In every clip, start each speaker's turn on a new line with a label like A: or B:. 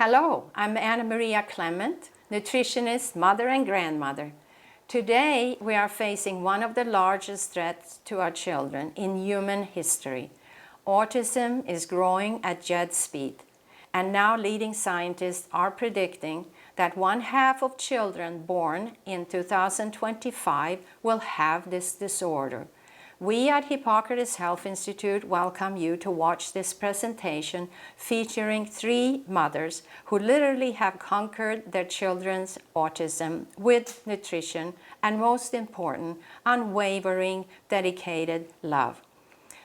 A: Hello, I'm Anna Maria Clement, nutritionist, mother and grandmother. Today we are facing one of the largest threats to our children in human history. Autism is growing at jet speed, and now leading scientists are predicting that 1/2 of children born in 2025 will have this disorder. We at Hippocrates Health Institute welcome you to watch this presentation featuring 3 mothers who literally have conquered their children's autism with nutrition and, most important, unwavering, dedicated love.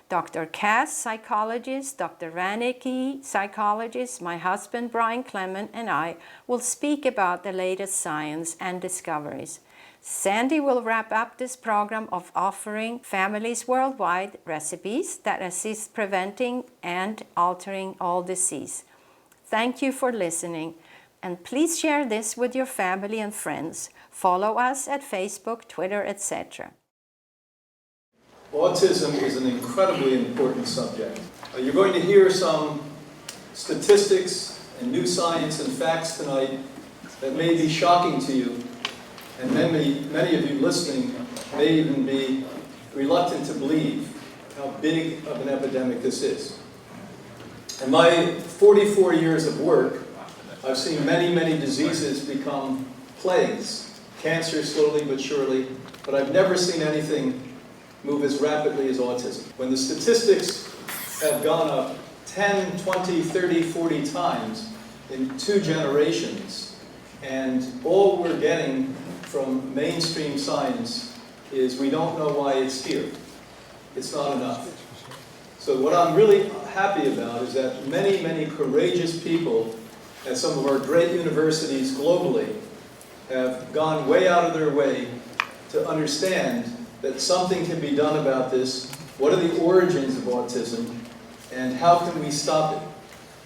A: Dr. Cass, psychologist, Dr. Ranicky, psychologist, my husband Brian Clement, and I will speak about the latest science and discoveries. Sandy will wrap up this program of offering families worldwide recipes that assist preventing and altering all disease. Thank you for listening, and please share this with your family and friends. Follow us at Facebook, Twitter, etc.
B: Autism is an incredibly important subject. You're going to hear some statistics and new science and facts tonight that may be shocking to you, and many of you listening may even be reluctant to believe how big of an epidemic this is. In my 44 years of work, I've seen many diseases become plagues, cancer slowly but surely, but I've never seen anything move as rapidly as autism. When the statistics have gone up 10, 20, 30, 40 times in 2 generations, and all we're getting from mainstream science is we don't know why it's here. It's not enough. So what I'm really happy about is that many courageous people at some of our great universities globally have gone way out of their way to understand that something can be done about this. What are the origins of autism, and how can we stop it?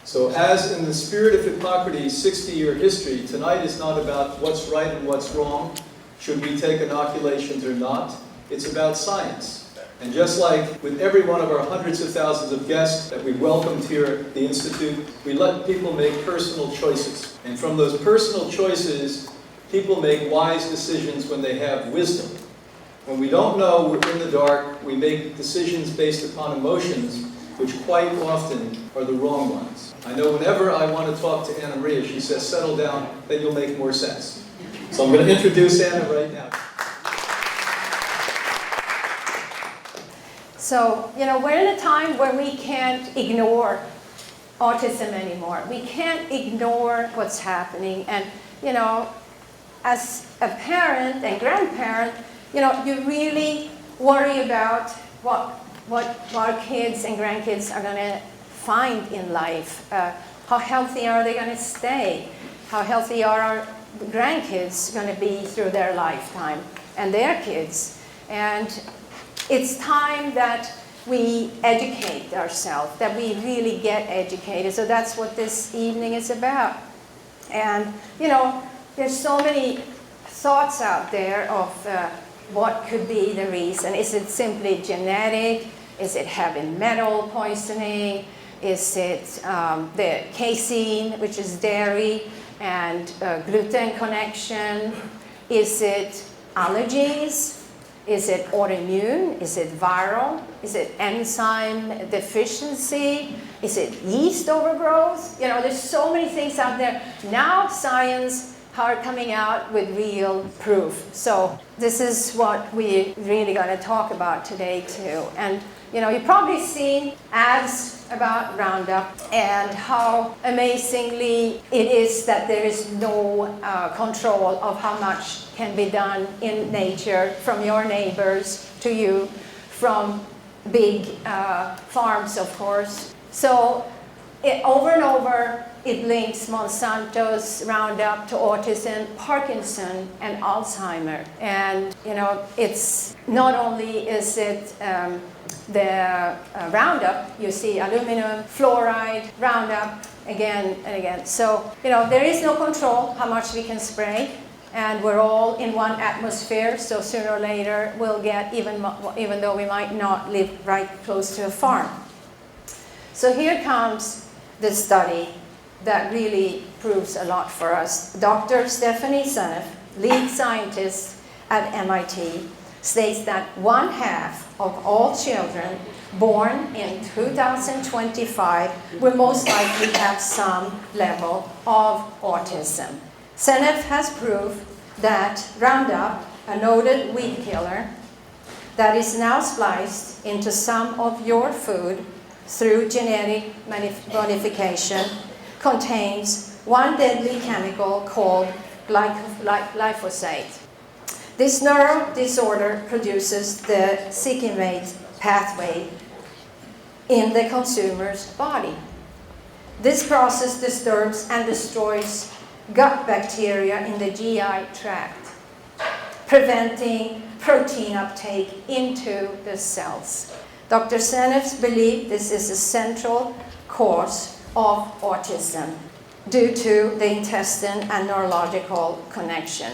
B: So as in the spirit of Hippocrates' 60-year history, tonight is not about what's right and what's wrong, should we take inoculations or not. It's about science. And just like with every one of our hundreds of thousands of guests that we welcomed here at the Institute, we let people make personal choices. And from those personal choices, people make wise decisions when they have wisdom. When we don't know, we're in the dark, we make decisions based upon emotions, which quite often are the wrong ones. I know whenever I want to talk to Anna Maria, she says, settle down, then you'll make more sense. So I'm going to introduce Anna right now.
A: So, we're in a time where we can't ignore autism anymore. We can't ignore what's happening. And, as a parent and grandparent, you really worry about what our kids and grandkids are going to find in life. How healthy are they going to stay? How healthy are our grandkids going to be through their lifetime, and their kids? And it's time that we educate ourselves, that we really get educated. So that's what this evening is about. And, there's so many thoughts out there of what could be the reason. Is it simply genetic? Is it heavy metal poisoning? Is it the casein, which is dairy, and gluten connection? Is it allergies? Is it autoimmune? Is it viral? Is it enzyme deficiency? Is it yeast overgrowth? There's so many things out there. Now science are coming out with real proof. So this is what we're really going to talk about today too. And you've probably seen ads about Roundup and how amazingly it is that there is no control of how much can be done in nature from your neighbors to you, from big farms, of course. So over and over, it links Monsanto's Roundup to autism, Parkinson, and Alzheimer. And it's not only is it the Roundup, you see aluminum, fluoride, Roundup, again and again. So there is no control how much we can spray, and we're all in one atmosphere. So sooner or later we'll get even though we might not live right close to a farm. So here comes the study that really proves a lot for us. Dr. Stephanie Seneff, lead scientist at MIT, states that 1/2 of all children born in 2025 will most likely have some level of autism. Seneff has proved that Roundup, a noted weed killer, that is now spliced into some of your food through genetic modification, contains one deadly chemical called glyphosate. This neural disorder produces the sikimate pathway in the consumer's body. This process disturbs and destroys gut bacteria in the GI tract, preventing protein uptake into the cells. Dr. Seneff's believe this is a central cause of autism due to the intestine and neurological connection.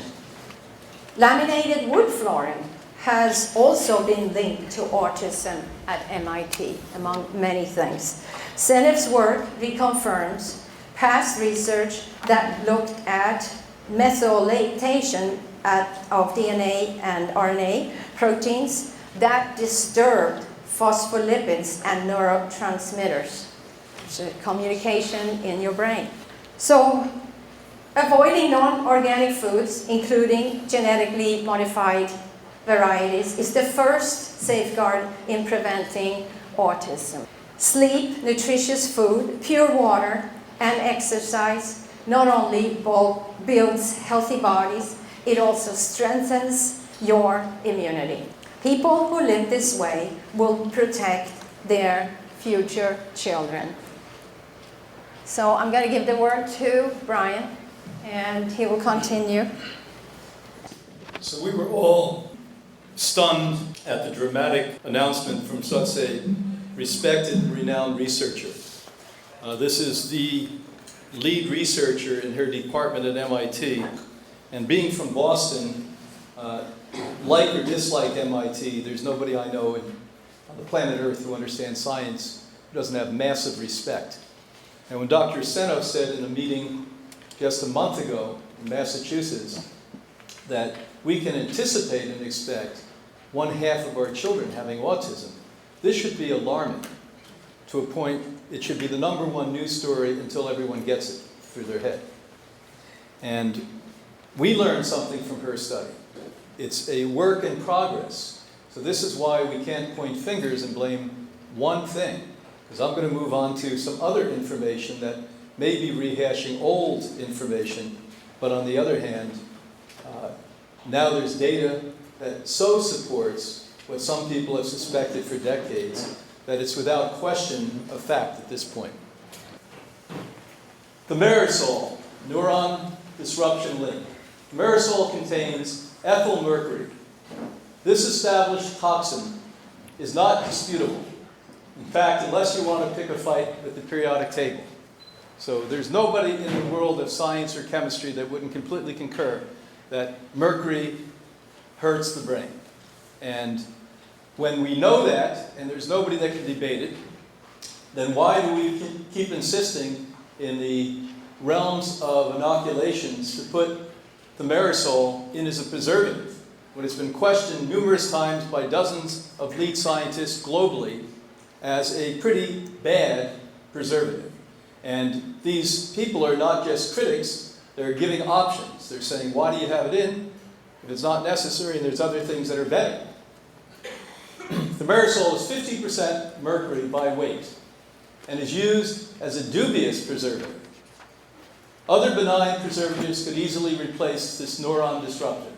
A: Laminated wood flooring has also been linked to autism at MIT, among many things. Seneff's work reconfirms past research that looked at methylation of DNA and RNA proteins that disturbed phospholipids and neurotransmitters. So communication in your brain. So avoiding non-organic foods, including genetically modified varieties, is the first safeguard in preventing autism. Sleep, nutritious food, pure water, and exercise not only builds healthy bodies, it also strengthens your immunity. People who live this way will protect their future children. So I'm going to give the word to Brian, and he will continue.
C: So we were all stunned at the dramatic announcement from such a respected and renowned researcher. This is the lead researcher in her department at MIT, and being from Boston, like or dislike MIT, there's nobody I know on the planet Earth who understands science who doesn't have massive respect. And when Dr. Seneff said in a meeting just a month ago in Massachusetts that we can anticipate and expect 1/2 of our children having autism, this should be alarming to a point it should be the #1 news story until everyone gets it through their head. And we learned something from her study. It's a work in progress. So this is why we can't point fingers and blame one thing, because I'm going to move on to some other information that may be rehashing old information, but on the other hand, now there's data that so supports what some people have suspected for decades, that it's without question a fact at this point. The Thimerosal, neuron disruption link. Thimerosal contains ethyl mercury. This established toxin is not disputable. In fact, unless you want to pick a fight with the periodic table. So there's nobody in the world of science or chemistry that wouldn't completely concur that mercury hurts the brain. And when we know that, and there's nobody that can debate it, then why do we keep insisting in the realms of inoculations to put thimerosal in as a preservative, when it's been questioned numerous times by dozens of lead scientists globally as a pretty bad preservative? And these people are not just critics, they're giving options. They're saying, why do you have it in if it's not necessary and there's other things that are better? Thimerosal is 50% mercury by weight and is used as a dubious preservative. Other benign preservatives could easily replace this neuron disruptor.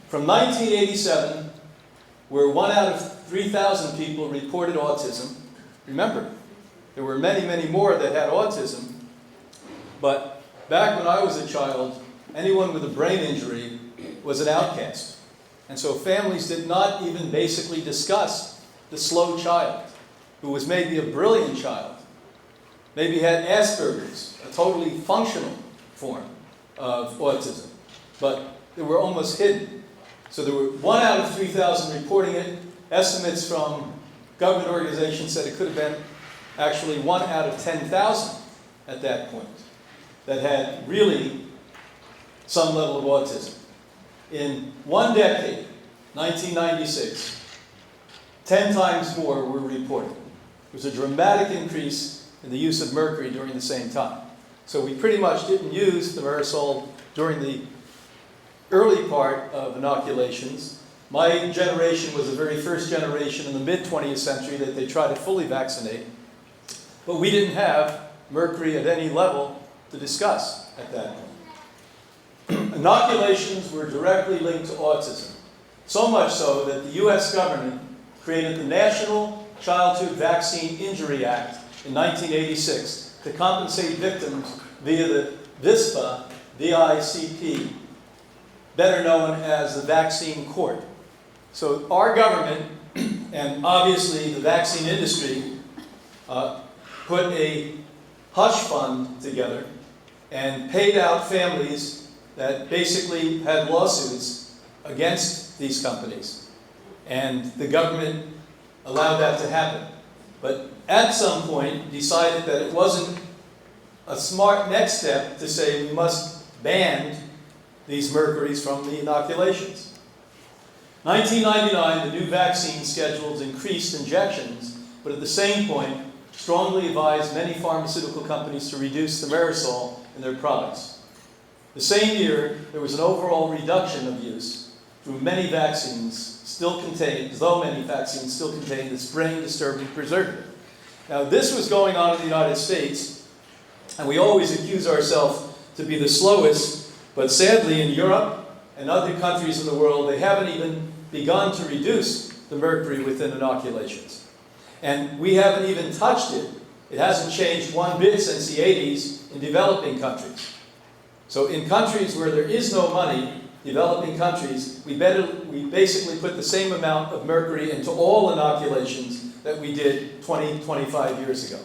C: From 1987, where 1 out of 3,000 people reported autism, remember, there were many, many more that had autism, but back when I was a child, anyone with a brain injury was an outcast. And so families did not even basically discuss the slow child, who was maybe a brilliant child, maybe had Asperger's, a totally functional form of autism, but they were almost hidden. So there were 1 out of 3,000 reporting it. Estimates from government organizations said it could have been actually 1 out of 10,000. at that point that had really some level of autism. In one decade, 1996, 10 times more were reported. There was a dramatic increase in the use of mercury during the same time. So we pretty much didn't use thimerosal during the early part of inoculations. My generation was the very first generation in the mid-20th century that they tried to fully vaccinate. But we didn't have mercury at any level to discuss at that point. Inoculations were directly linked to autism. So much so that the US government created the National Childhood Vaccine Injury Act in 1986 to compensate victims via the VISPA, VICP, better known as the vaccine court. So our government, and obviously the vaccine industry, put a hush fund together and paid out families that basically had lawsuits against these companies. And the government allowed that to happen. But at some point decided that it wasn't a smart next step to say we must ban these mercuries from the inoculations. 1999, the new vaccine schedules increased injections, but at the same point, strongly advised many pharmaceutical companies to reduce thimerosal in their products. The same year, there was an overall reduction of use through many vaccines still contained, though many vaccines still contain this brain-disturbing preservative. Now, this was going on in the United States, and we always accuse ourselves to be the slowest, but sadly in Europe and other countries in the world, they haven't even begun to reduce the mercury within inoculations. And we haven't even touched it. It hasn't changed one bit since the 80s in developing countries. So in countries where there is no money, developing countries, we basically put the same amount of mercury into all inoculations that we did 20, 25 years ago.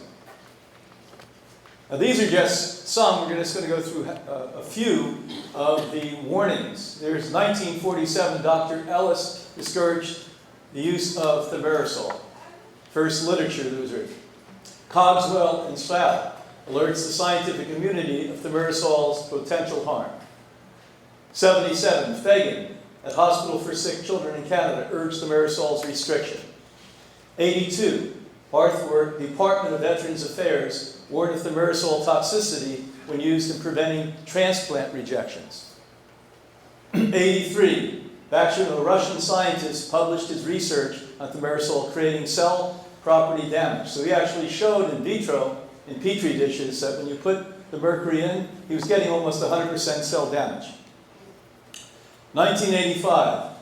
C: Now these are just some. We're just going to go through a few of the warnings. There's 1947, Dr. Ellis discouraged the use of thimerosal. First literature that was written. Cogswell and Stroud alerts the scientific community of thimerosal's potential harm. 77, Fagan at Hospital for Sick Children in Canada urged thimerosal's restriction. 82, Hartford Department of Veterans Affairs warned of thimerosal toxicity when used in preventing transplant rejections. 83, Bakshun, a Russian scientist, published his research on thimerosal creating cell property damage. So he actually showed in vitro, in petri dishes, that when you put the mercury in, he was getting almost 100% cell damage. 1985,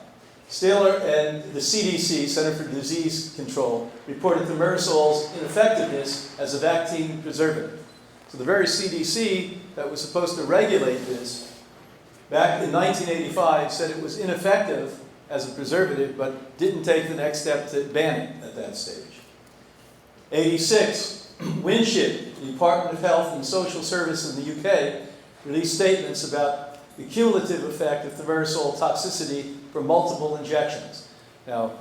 C: Staler and the CDC, Center for Disease Control, reported thimerosal's ineffectiveness as a vaccine preservative. So the very CDC that was supposed to regulate this, back in 1985, said it was ineffective as a preservative, but didn't take the next step to ban it at that stage. 86, Winship, the Department of Health and Social Service in the UK, released statements about the cumulative effect of thimerosal toxicity from multiple injections. Now,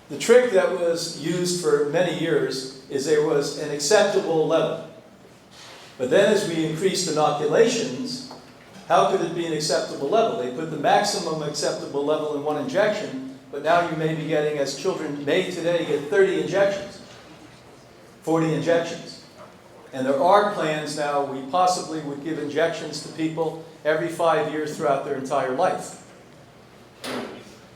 C: the trick that was used for many years is there was an acceptable level. But then as we increased inoculations, how could it be an acceptable level? They put the maximum acceptable level in one injection, but now you may be getting, as children may today, get 30 injections, 40 injections. And there are plans now, we possibly would give injections to people every 5 years throughout their entire life.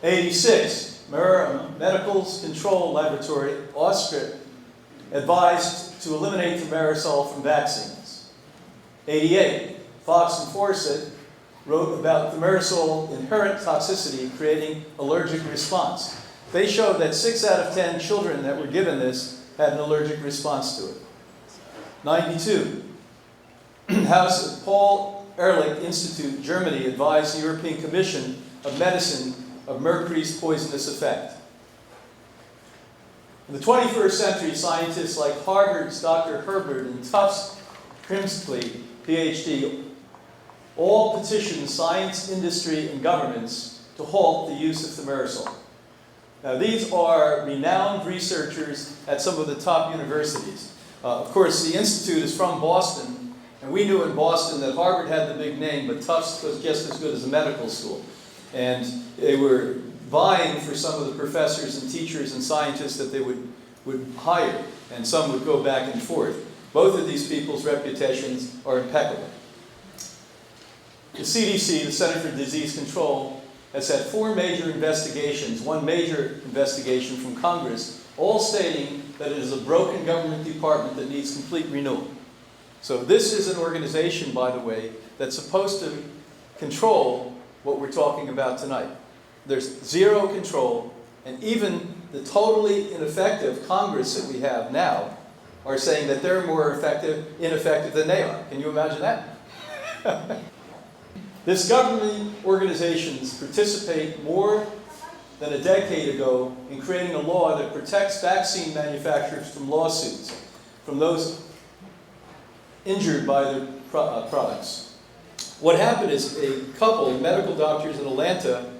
C: 86, Medical Control Laboratory, Austria, advised to eliminate thimerosal from vaccines. 88, Fox and Fawcett wrote about thimerosal inherent toxicity creating allergic response. They showed that 6 out of 10 children that were given this had an allergic response to it. 92, House Paul Ehrlich Institute, Germany, advised the European Commission of Medicine of mercury's poisonous effect. In the 21st century, scientists like Harvard's Dr. Herbert and Tufts Grimsby, PhD, all petitioned science, industry, and governments to halt the use of thimerosal. Now, these are renowned researchers at some of the top universities. Of course, the Institute is from Boston, And we knew in Boston that Harvard had the big name, but Tufts was just as good as a medical school. And they were vying for some of the professors and teachers and scientists that they would hire, and some would go back and forth. Both of these people's reputations are impeccable. The CDC, the Center for Disease Control, has had 4 major investigations, 1 major investigation from Congress, all stating that it is a broken government department that needs complete renewal. So this is an organization, by the way, that's supposed to control what we're talking about tonight. There's zero control, and even the totally ineffective Congress that we have now are saying that they're more ineffective than they are. Can you imagine that? This government organizations participate more than a decade ago in creating a law that protects vaccine manufacturers from lawsuits, from those injured by their products. What happened is a couple, medical doctors in Atlanta,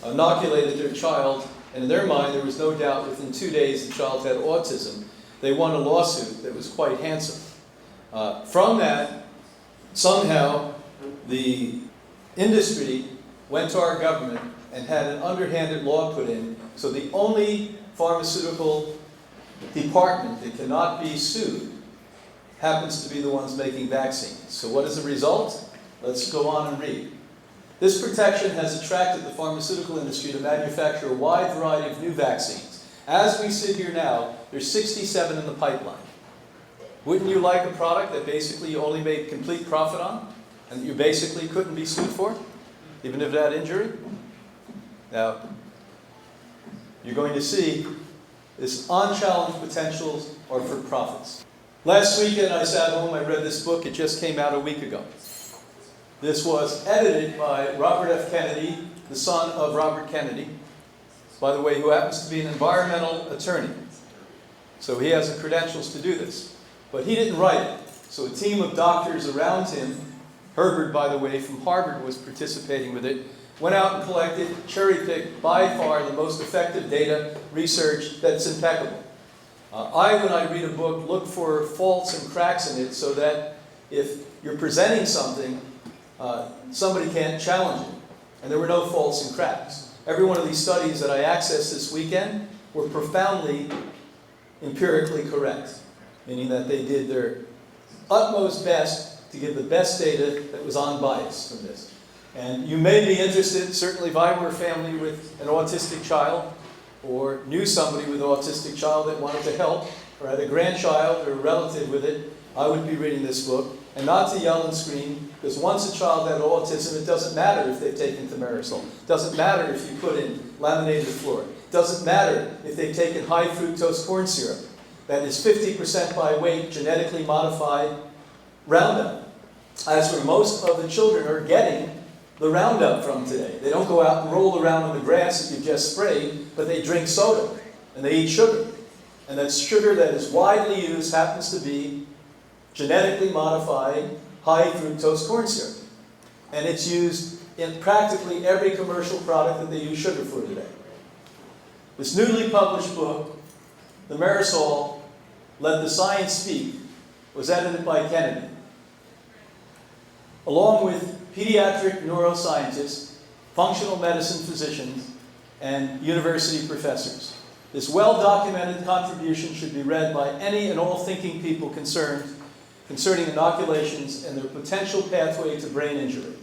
C: inoculated their child, and in their mind there was no doubt within 2 days the child had autism. They won a lawsuit that was quite handsome. From that, somehow the industry went to our government and had an underhanded law put in, so the only pharmaceutical department that cannot be sued happens to be the ones making vaccines. So what is the result? Let's go on and read. This protection has attracted the pharmaceutical industry to manufacture a wide variety of new vaccines. As we sit here now, there's 67 in the pipeline. Wouldn't you like a product that basically you only made complete profit on, and you basically couldn't be sued for, even if it had injury? Now, you're going to see this unchallenged potentials are for profits. Last weekend I sat home, I read this book, it just came out a week ago. This was edited by Robert F. Kennedy, the son of Robert Kennedy, by the way, who happens to be an environmental attorney. So he has the credentials to do this. But he didn't write it. So a team of doctors around him, Herbert, by the way, from Harvard was participating with it, went out and collected, cherry-picked, by far the most effective data research that's impeccable. When I read a book, look for faults and cracks in it so that if you're presenting something, somebody can't challenge it. And there were no faults and cracks. Every one of these studies that I accessed this weekend were profoundly empirically correct, meaning that they did their utmost best to give the best data that was unbiased from this. And you may be interested, certainly if I were a family with an autistic child, or knew somebody with an autistic child that wanted to help, or had a grandchild or a relative with it, I would be reading this book. And not to yell and scream, because once a child had autism, it doesn't matter if they've taken thimerosal. It doesn't matter if you put in laminated floor. It doesn't matter if they've taken high fructose corn syrup. That is 50% by weight, genetically modified Roundup. That's where most of the children are getting the Roundup from today. They don't go out and roll around on the grass that you just sprayed, but they drink soda and they eat sugar. And that sugar that is widely used happens to be genetically modified high fructose corn syrup. And it's used in practically every commercial product that they use sugar for today. This newly published book, The Marisol, Let the Science Speak, was edited by Kennedy, along with pediatric neuroscientists, functional medicine physicians, and university professors. This well-documented contribution should be read by any and all thinking people concerning inoculations and their potential pathway to brain injury.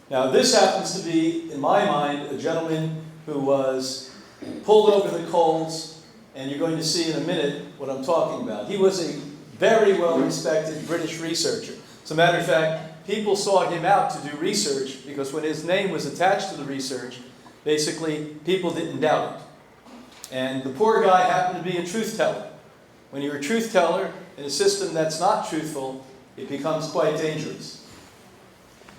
C: Now, this happens to be, in my mind, a gentleman who was pulled over the coals, and you're going to see in a minute what I'm talking about. He was a very well-respected British researcher. As a matter of fact, people sought him out to do research because when his name was attached to the research, basically, people didn't doubt it. And the poor guy happened to be a truth teller. When you're a truth teller in a system that's not truthful, it becomes quite dangerous.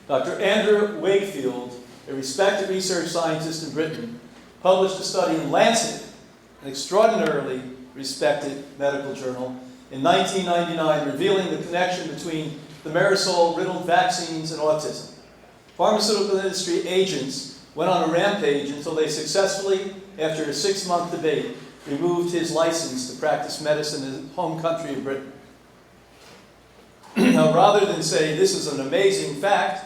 C: Dr. Andrew Wakefield, a respected research scientist in Britain, published a study in Lancet, an extraordinarily respected medical journal, in 1999, revealing the connection between the Marisol-riddled vaccines and autism. Pharmaceutical industry agents went on a rampage until they successfully, after a 6-month debate, removed his license to practice medicine in his home country of Britain. Now, rather than say this is an amazing fact,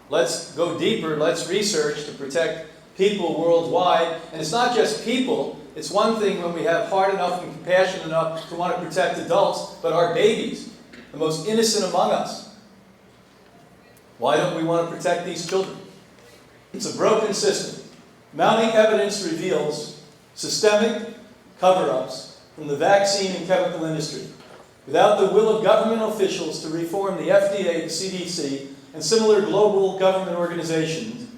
C: let's go deeper, let's research to protect people worldwide. And it's not just people. It's one thing when we have heart enough and compassion enough to want to protect adults, but our babies, the most innocent among us. Why don't we want to protect these children? It's a broken system. Mounting evidence reveals systemic cover-ups from the vaccine and chemical industry. Without the will of government officials to reform the FDA, the CDC, and similar global government organizations,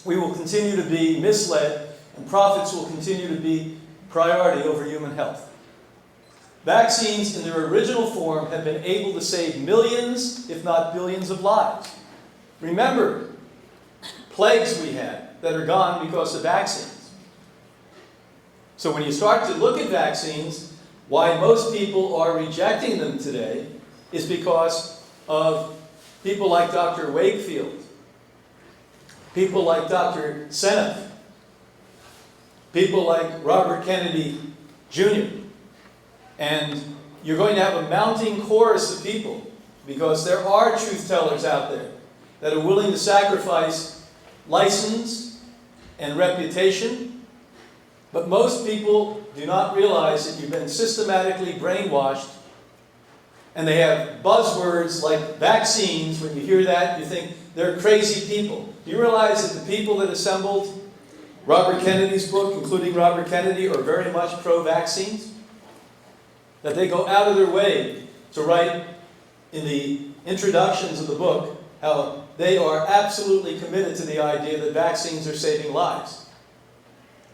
C: we will continue to be misled, and profits will continue to be priority over human health. Vaccines in their original form have been able to save millions, if not billions, of lives. Remember plagues we had that are gone because of vaccines. So when you start to look at vaccines, why most people are rejecting them today is because of people like Dr. Wakefield, people like Dr. Seneff, people like Robert Kennedy Jr. And you're going to have a mounting chorus of people, because there are truth tellers out there that are willing to sacrifice license and reputation. But most people do not realize that you've been systematically brainwashed, and they have buzzwords like vaccines. When you hear that, you think they're crazy people. Do you realize that the people that assembled Robert Kennedy's book, including Robert Kennedy, are very much pro-vaccines? That they go out of their way to write in the introductions of the book how they are absolutely committed to the idea that vaccines are saving lives.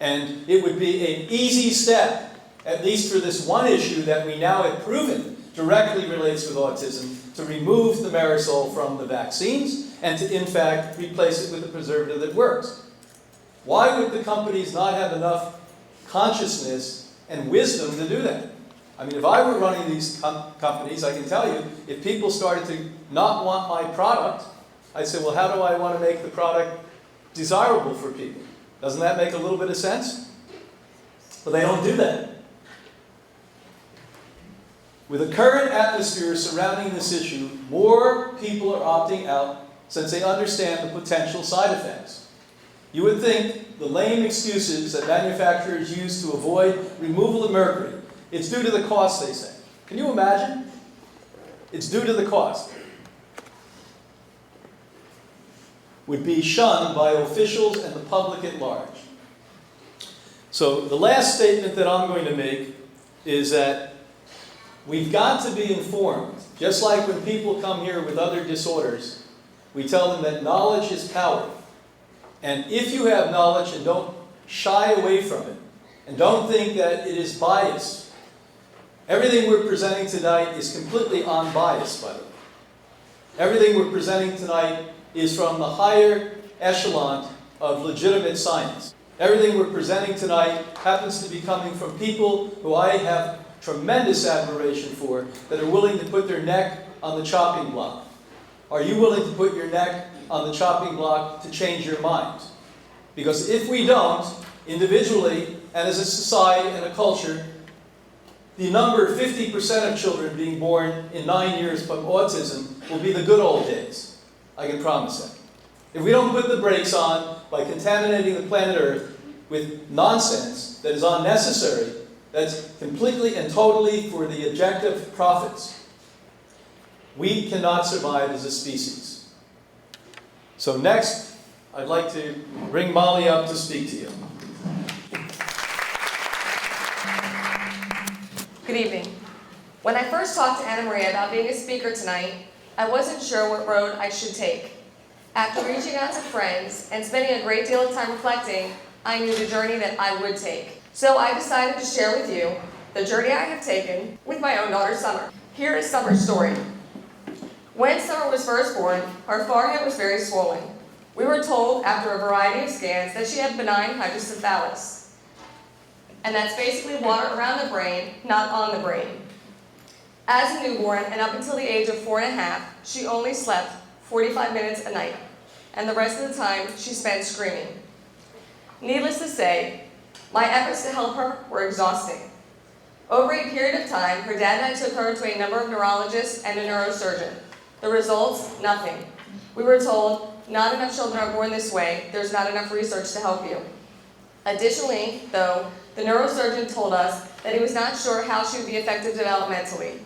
C: And it would be an easy step, at least for this one issue that we now have proven directly relates with autism, to remove the marisol from the vaccines and to, in fact, replace it with a preservative that works. Why would the companies not have enough consciousness and wisdom to do that? I mean, if I were running these companies, I can tell you, if people started to not want my product, I'd say, well, how do I want to make the product desirable for people? Doesn't that make a little bit of sense? But they don't do that. With the current atmosphere surrounding this issue, more people are opting out since they understand the potential side effects. You would think the lame excuses that manufacturers use to avoid removal of mercury, it's due to the cost, they say. Can you imagine? It's due to the cost. Would be shunned by officials and the public at large. So the last statement that I'm going to make is that we've got to be informed. Just like when people come here with other disorders, we tell them that knowledge is power. And if you have knowledge and don't shy away from it, and don't think that it is biased, everything we're presenting tonight is completely unbiased, by the way. Everything we're presenting tonight is from the higher echelon of legitimate science. Everything we're presenting tonight happens to be coming from people who I have tremendous admiration for, that are willing to put their neck on the chopping block. Are you willing to put your neck on the chopping block to change your mind? Because if we don't, individually and as a society and a culture, the number 50% of children being born in 9 years from autism will be the good old days. I can promise that. If we don't put the brakes on by contaminating the planet Earth with nonsense that is unnecessary, that's completely and totally for the objective profits, we cannot survive as a species. So next, I'd like to bring Molly up to speak to you.
D: Good evening. When I first talked to Anna Maria about being a speaker tonight, I wasn't sure what road I should take. After reaching out to friends and spending a great deal of time reflecting, I knew the journey that I would take. So I decided to share with you the journey I have taken with my own daughter, Summer. Here is Summer's story. When Summer was first born, her forehead was very swollen. We were told after a variety of scans that she had benign hydrocephalus. And that's basically water around the brain, not on the brain. As a newborn and up until the age of 4.5, she only slept 45 minutes a night, and the rest of the time she spent screaming. Needless to say, my efforts to help her were exhausting. Over a period of time, her dad and I took her to a number of neurologists and a neurosurgeon. The results, nothing. We were told, not enough children are born this way, there's not enough research to help you. Additionally, though, the neurosurgeon told us that he was not sure how she would be affected developmentally.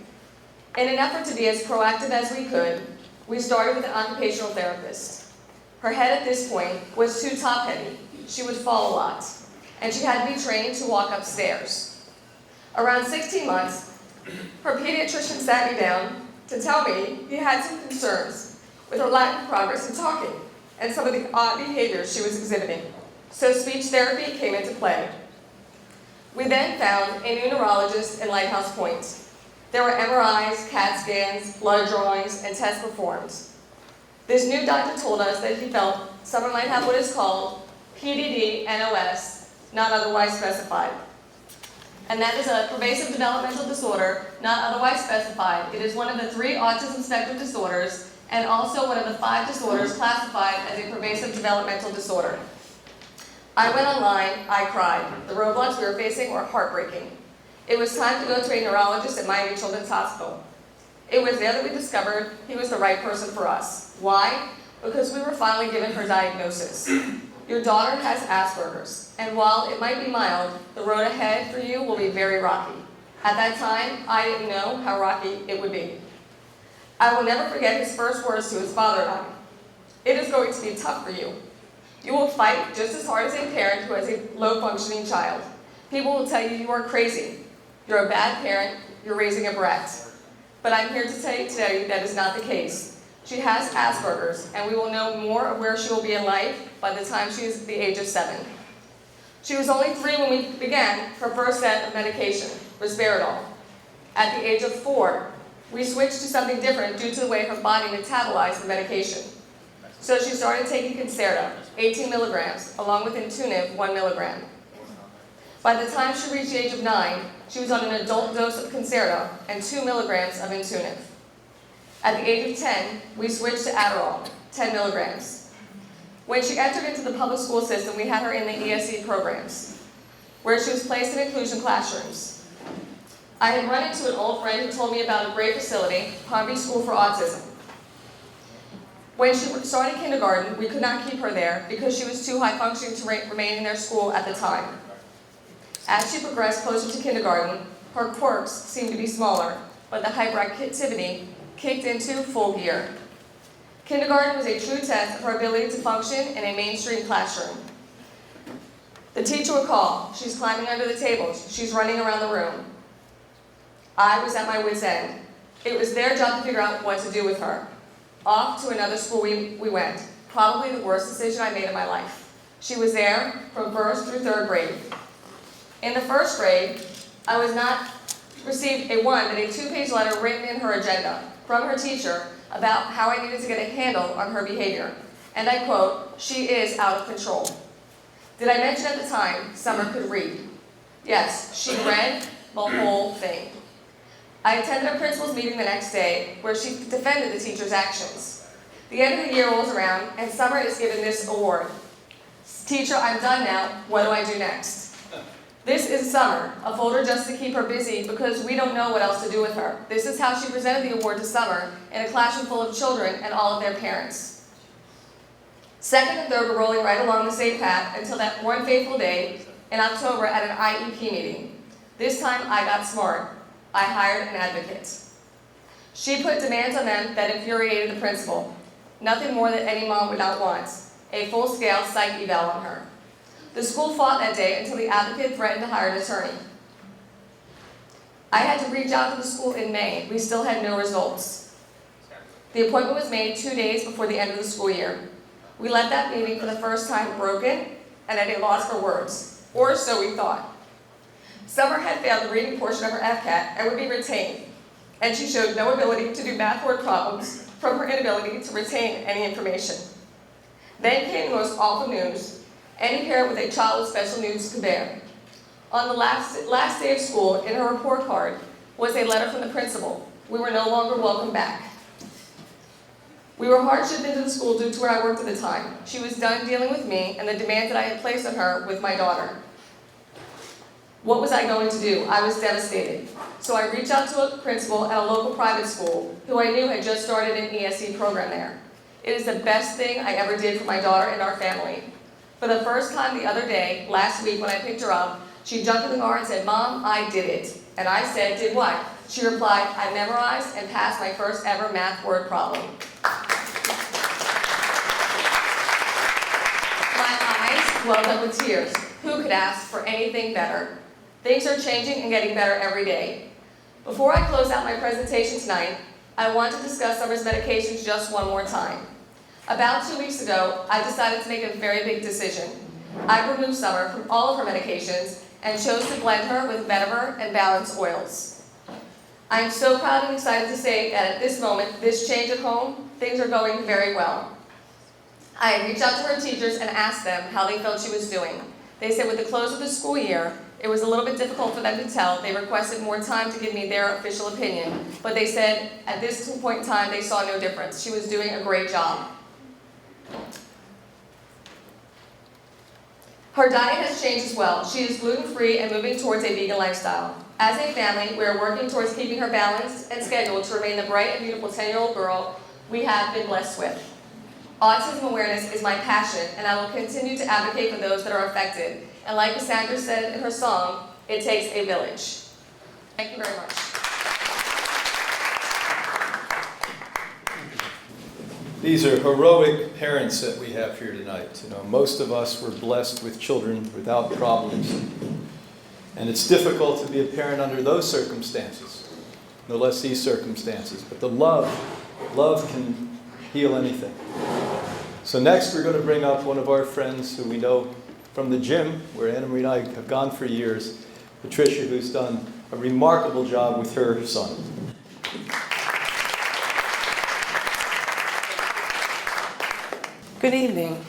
D: In an effort to be as proactive as we could, we started with an occupational therapist. Her head at this point was too top-heavy. She would fall a lot, and she had to be trained to walk upstairs. Around 16 months, her pediatrician sat me down to tell me he had some concerns with her lack of progress in talking and some of the odd behaviors she was exhibiting. So speech therapy came into play. We then found a new neurologist in Lighthouse Point. There were MRIs, CAT scans, blood drawings, and tests performed. This new doctor told us that he felt Summer might have what is called PDD-NOS, not otherwise specified. And that is a pervasive developmental disorder, not otherwise specified. It is one of the 3 autism spectrum disorders, and also one of the 5 disorders classified as a pervasive developmental disorder. I went online, I cried. The roadblocks we were facing were heartbreaking. It was time to go to a neurologist at Miami Children's Hospital. It was there that we discovered he was the right person for us. Why? Because we were finally given her diagnosis. Your daughter has Asperger's, and while it might be mild, the road ahead for you will be very rocky. At that time, I didn't know how rocky it would be. I will never forget his first words to his father and I. It is going to be tough for you. You will fight just as hard as a parent who has a low-functioning child. People will tell you you are crazy. You're a bad parent, you're raising a brat. But I'm here to tell you today that is not the case. She has Asperger's, and we will know more of where she will be in life by the time she is the age of 7. She was only 3 when we began her first set of medication, risperidol. At the age of 4, we switched to something different due to the way her body metabolized the medication. So she started taking Concerta, 18 milligrams, along with Intuniv, 1 milligram. By the time she reached the age of 9, she was on an adult dose of Concerta and 2 milligrams of Intuniv. At the age of 10, we switched to Adderall, 10 milligrams. When she entered into the public school system, we had her in the ESE programs, where she was placed in inclusion classrooms. I had run into an old friend who told me about a great facility, Palm Beach School for Autism. When she started kindergarten, we could not keep her there because she was too high functioning to remain in their school at the time. As she progressed closer to kindergarten, her quirks seemed to be smaller, but the hyperactivity kicked into full gear. Kindergarten was a true test of her ability to function in a mainstream classroom. The teacher would call, she's climbing under the tables, she's running around the room. I was at my wit's end. It was their job to figure out what to do with her. Off to another school we went, probably the worst decision I made in my life. She was there from 1st through 3rd grade. In the 1st grade, I was not received a 1, but a 2-page letter written in her agenda from her teacher about how I needed to get a handle on her behavior. And I quote, "She is out of control." Did I mention at the time Summer could read? Yes, she read the whole thing. I attended a principal's meeting the next day where she defended the teacher's actions. The end of the year rolls around and Summer is given this award. "Teacher, I'm done now. What do I do next?" This is Summer, a folder just to keep her busy because we don't know what else to do with her. This is how she presented the award to Summer in a classroom full of children and all of their parents. 2nd and 3rd were rolling right along the same path until that one fateful day in October at an IEP meeting. This time I got smart. I hired an advocate. She put demands on them that infuriated the principal. Nothing more that any mom would not want. A full-scale psych eval on her. The school fought that day until the advocate threatened to hire an attorney. I had to reach out to the school in May. We still had no results. The appointment was made 2 days before the end of the school year. We left that meeting for the first time broken and at a loss for words, or so we thought. Summer had failed the reading portion of her FCAT and would be retained, and she showed no ability to do math word problems from her inability to retain any information. Then came the most awful news any parent with a child with special needs could bear. On the last day of school, in her report card, was a letter from the principal. We were no longer welcome back. We were hard-shipped into the school due to where I worked at the time. She was done dealing with me and the demands that I had placed on her with my daughter. What was I going to do? I was devastated. So I reached out to a principal at a local private school who I knew had just started an ESE program there. It is the best thing I ever did for my daughter and our family. For the first time the other day, last week when I picked her up, she jumped in the car and said, "Mom, I did it." And I said, "Did what?" She replied, "I memorized and passed my first ever math word problem." My eyes welled up with tears. Who could ask for anything better? Things are changing and getting better every day. Before I close out my presentation tonight, I want to discuss Summer's medications just one more time. About 2 weeks ago, I decided to make a very big decision. I removed Summer from all of her medications and chose to blend her with vetiver and balance oils. I am so proud and excited to say that at this moment, this change at home, things are going very well. I reached out to her teachers and asked them how they felt she was doing. They said with the close of the school year, it was a little bit difficult for them to tell. They requested more time to give me their official opinion, but they said at this point in time, they saw no difference. She was doing a great job. Her diet has changed as well. She is gluten-free and moving towards a vegan lifestyle. As a family, we are working towards keeping her balanced and scheduled to remain the bright and beautiful 10-year-old girl we have been blessed with. Autism awareness is my passion, and I will continue to advocate for those that are affected. And like Cassandra said in her song, it takes a village. Thank you very much.
C: These are heroic parents that we have here tonight. You know, most of us were blessed with children without problems. And it's difficult to be a parent under those circumstances, no less these circumstances. But the love can heal anything. So next we're going to bring up one of our friends who we know from the gym, where Anna Marie and I have gone for years, Patricia, who's done a remarkable job with her son.
E: Good evening.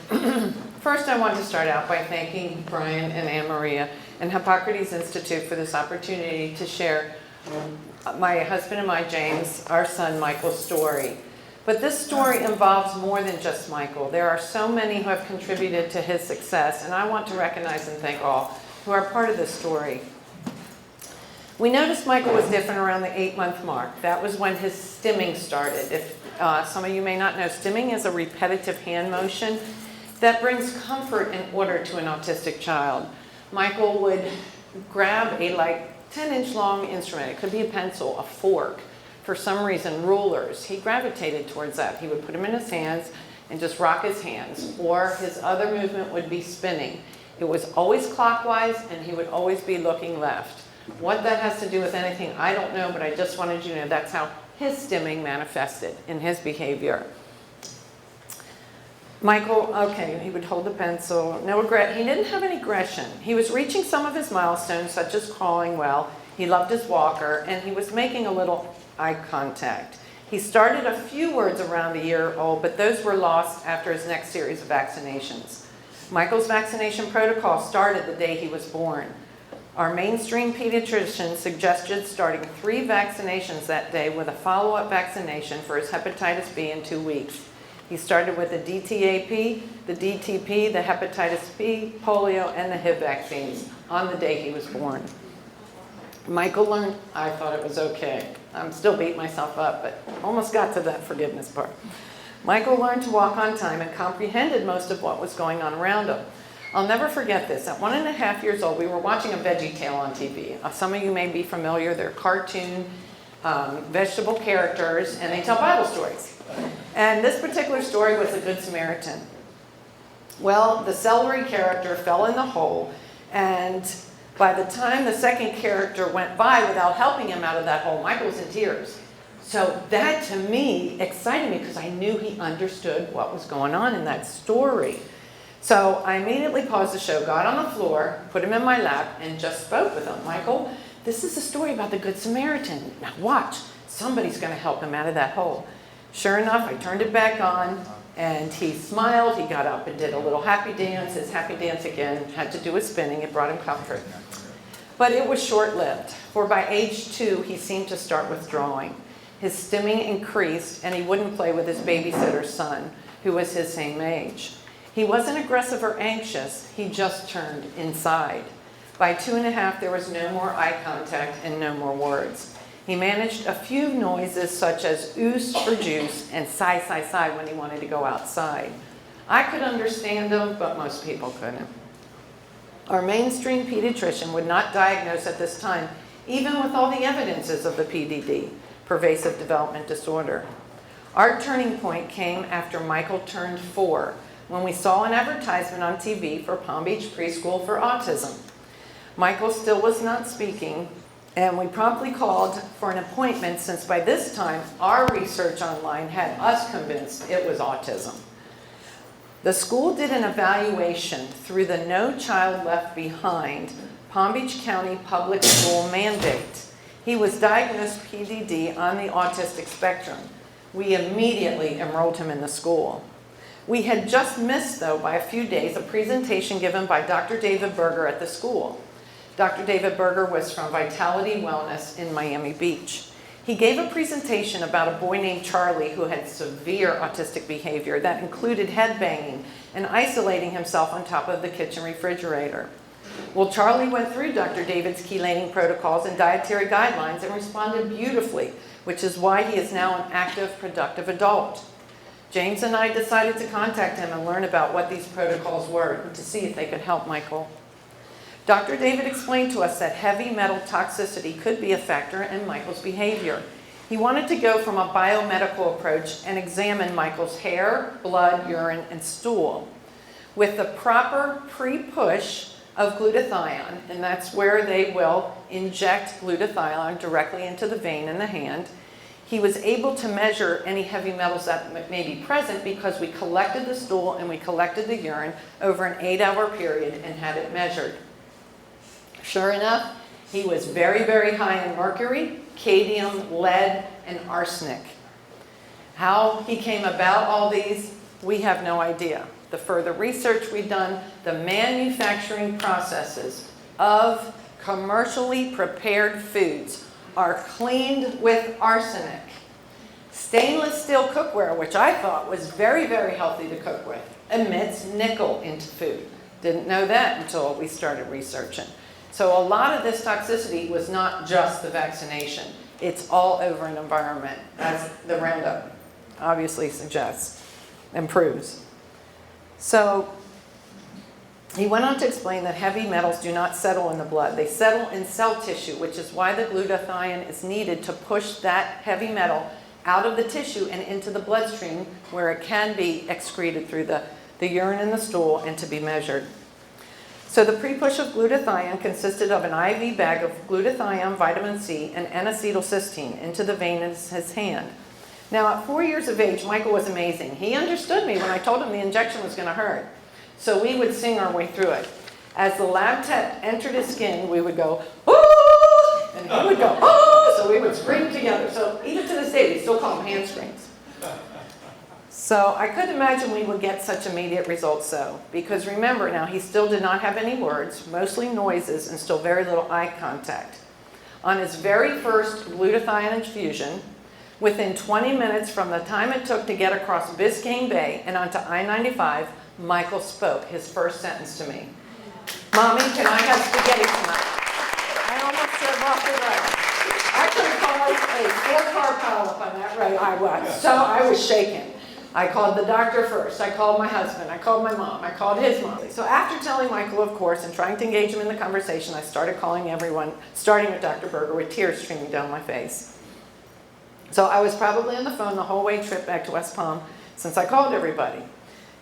E: First, I want to start out by thanking Brian and Anne Maria and Hippocrates Institute for this opportunity to share my husband and my, James, our son Michael's story. But this story involves more than just Michael. There are so many who have contributed to his success, and I want to recognize and thank all who are part of this story. We noticed Michael was different around the 8-month mark. That was when his stimming started. If some of you may not know, stimming is a repetitive hand motion that brings comfort and order to an autistic child. Michael would grab a 10-inch long instrument. It could be a pencil, a fork, for some reason, rulers. He gravitated towards that. He would put them in his hands and just rock his hands, or his other movement would be spinning. It was always clockwise, and he would always be looking left. What that has to do with anything, I don't know, but I just wanted you to know that's how his stimming manifested in his behavior. Michael, okay, he would hold the pencil. No regret. He didn't have any aggression. He was reaching some of his milestones, such as crawling well. He loved his walker, and he was making a little eye contact. He started a few words around a year old, but those were lost after his next series of vaccinations. Michael's vaccination protocol started the day he was born. Our mainstream pediatrician suggested starting 3 vaccinations that day with a follow-up vaccination for his hepatitis B in 2 weeks. He started with the DTaP, the DTP, the hepatitis B, polio, and the HIV vaccines on the day he was born. Michael learned, I thought it was okay. I'm still beating myself up, but almost got to that forgiveness part. Michael learned to walk on time and comprehended most of what was going on around him. I'll never forget this. At 1.5 years old, we were watching a Veggie Tale on TV. Some of you may be familiar. They're cartoon vegetable characters, and they tell Bible stories. And this particular story was the Good Samaritan. Well, the celery character fell in the hole, and by the time the second character went by without helping him out of that hole, Michael was in tears. So that, to me, excited me because I knew he understood what was going on in that story. So I immediately paused the show, got on the floor, put him in my lap, and just spoke with him. Michael, this is a story about the Good Samaritan. Now watch, somebody's going to help him out of that hole. Sure enough, I turned it back on, and he smiled. He got up and did a little happy dance. His happy dance again had to do with spinning. It brought him comfort. But it was short-lived, for by age 2, he seemed to start withdrawing. His stimming increased, and he wouldn't play with his babysitter's son, who was his same age. He wasn't aggressive or anxious, he just turned inside. By 2.5, there was no more eye contact and no more words. He managed a few noises such as oos for juice and sigh, sigh, sigh when he wanted to go outside. I could understand them, but most people couldn't. Our mainstream pediatrician would not diagnose at this time, even with all the evidences of the PDD, pervasive development disorder. Our turning point came after Michael turned 4, when we saw an advertisement on TV for Palm Beach Preschool for Autism. Michael still was not speaking, and we promptly called for an appointment since by this time our research online had us convinced it was autism. The school did an evaluation through the No Child Left Behind Palm Beach County Public School mandate. He was diagnosed PDD on the autistic spectrum. We immediately enrolled him in the school. We had just missed, though, by a few days, a presentation given by Dr. David Berger at the school. Dr. David Berger was from Vitality Wellness in Miami Beach. He gave a presentation about a boy named Charlie who had severe autistic behavior that included headbanging and isolating himself on top of the kitchen refrigerator. Well, Charlie went through Dr. David's chelating protocols and dietary guidelines and responded beautifully, which is why he is now an active, productive adult. James and I decided to contact him and learn about what these protocols were and to see if they could help Michael. Dr. David explained to us that heavy metal toxicity could be a factor in Michael's behavior. He wanted to go from a biomedical approach and examine Michael's hair, blood, urine, and stool. With the proper pre-push of glutathione, and that's where they will inject glutathione directly into the vein in the hand, he was able to measure any heavy metals that may be present because we collected the stool and we collected the urine over an 8-hour period and had it measured. Sure enough, he was very, very high in mercury, cadmium, lead, and arsenic. How he came about all these, we have no idea. The further research we've done, the manufacturing processes of commercially prepared foods are cleaned with arsenic. Stainless steel cookware, which I thought was very, very healthy to cook with, emits nickel into food. Didn't know that until we started researching. So a lot of this toxicity was not just the vaccination. It's all over an environment, as the Roundup obviously suggests and proves. So he went on to explain that heavy metals do not settle in the blood. They settle in cell tissue, which is why the glutathione is needed to push that heavy metal out of the tissue and into the bloodstream where it can be excreted through the urine and the stool and to be measured. So the pre-push of glutathione consisted of an IV bag of glutathione, vitamin C, and N-acetylcysteine into the vein in his hand. Now, at 4 years of age, Michael was amazing. He understood me when I told him the injection was going to hurt. So we would sing our way through it. As the lab tech entered his skin, we would go, "Oh!" and he would go, "Oh!" So we would scream together. So even to this day, we still call them hand screams. So I couldn't imagine we would get such immediate results though, because remember now, he still did not have any words, mostly noises, and still very little eye contact. On his very first glutathione infusion, within 20 minutes from the time it took to get across Biscayne Bay and onto I-95, Michael spoke his first sentence to me. "Mommy, can I have spaghetti tonight?" I almost drove off the road. I could have caused a 4-car pileup on that road. I was shaken. I called the doctor first, I called my husband, I called my mom, I called his mom. So after telling Michael, of course, and trying to engage him in the conversation, I started calling everyone, starting with Dr. Berger, with tears streaming down my face. So I was probably on the phone the whole way trip back to West Palm since I called everybody.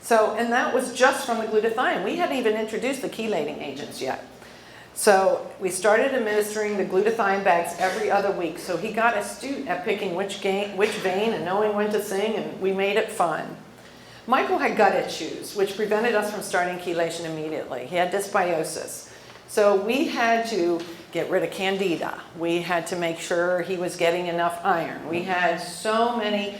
E: So, and that was just from the glutathione. We hadn't even introduced the chelating agents yet. So we started administering the glutathione bags every other week. So he got astute at picking which vein and knowing when to sing, and we made it fun. Michael had gut issues, which prevented us from starting chelation immediately. He had dysbiosis. So we had to get rid of candida. We had to make sure he was getting enough iron. We had so many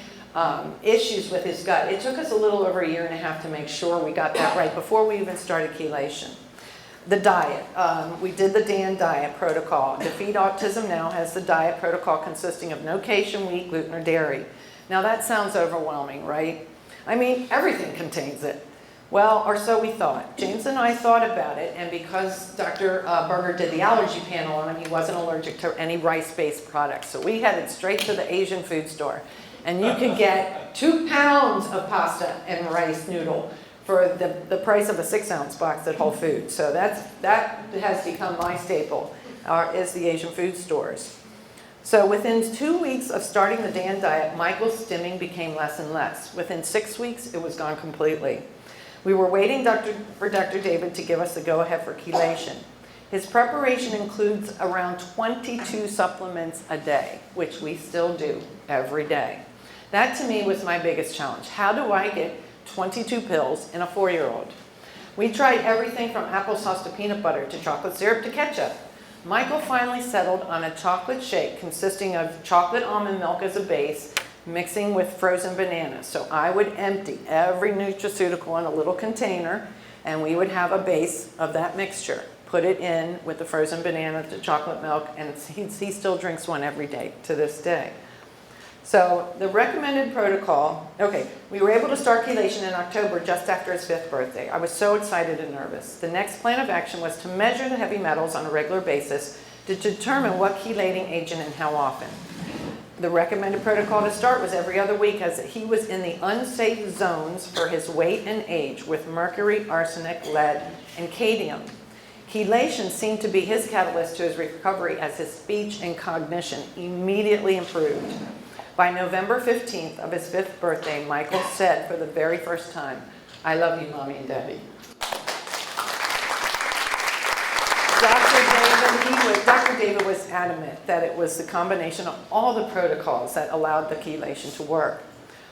E: issues with his gut. It took us a little over 1.5 years to make sure we got that right before we even started chelation. The diet. We did the DAN diet protocol. Defeat Autism now has the diet protocol consisting of no cation, wheat, gluten, or dairy. Now that sounds overwhelming, right? I mean, everything contains it. Well, or so we thought. James and I thought about it, and because Dr. Berger did the allergy panel on him, he wasn't allergic to any rice-based products. So we headed straight to the Asian food store, and you could get 2 pounds of pasta and rice noodle for the price of a 6-ounce box at Whole Foods. So that has become my staple, is the Asian food stores. So within 2 weeks of starting the Dan diet, Michael's stimming became less and less. Within 6 weeks, it was gone completely. We were waiting for Dr. David to give us the go-ahead for chelation. His preparation includes around 22 supplements a day, which we still do every day. That to me was my biggest challenge. How do I get 22 pills in a 4-year-old? We tried everything from applesauce to peanut butter to chocolate syrup to ketchup. Michael finally settled on a chocolate shake consisting of chocolate almond milk as a base, mixing with frozen bananas. So I would empty every nutraceutical in a little container, and we would have a base of that mixture. Put it in with the frozen banana, the chocolate milk, and he still drinks one every day to this day. So the recommended protocol, okay, we were able to start chelation in October just after his 5th birthday. I was so excited and nervous. The next plan of action was to measure the heavy metals on a regular basis to determine what chelating agent and how often. The recommended protocol to start was every other week, as he was in the unsafe zones for his weight and age with mercury, arsenic, lead, and cadmium. Chelation seemed to be his catalyst to his recovery, as his speech and cognition immediately improved. By November 15th of his 5th birthday, Michael said for the very first time, "I love you, Mommy and Daddy." Dr. David was adamant that it was the combination of all the protocols that allowed the chelation to work.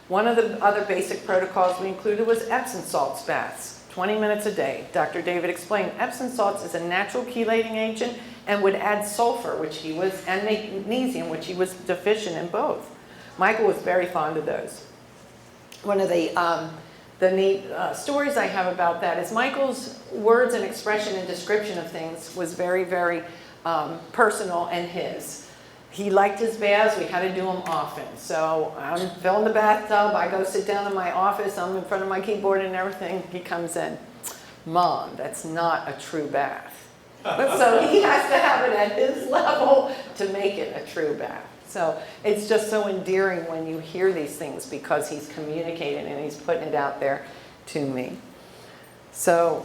E: One of the other basic protocols we included was Epsom salts baths, 20 minutes a day. Dr. David explained Epsom salts is a natural chelating agent and would add sulfur, and magnesium, which he was deficient in both. Michael was very fond of those. One of the neat stories I have about that is Michael's words and expression and description of things was very, very personal and his. He liked his baths. We had to do them often. So I'm filling the bathtub. I go sit down in my office. I'm in front of my keyboard and everything. He comes in. "Mom, that's not a true bath." So he has to have it at his level to make it a true bath. So it's just so endearing when you hear these things, because he's communicating and he's putting it out there to me. So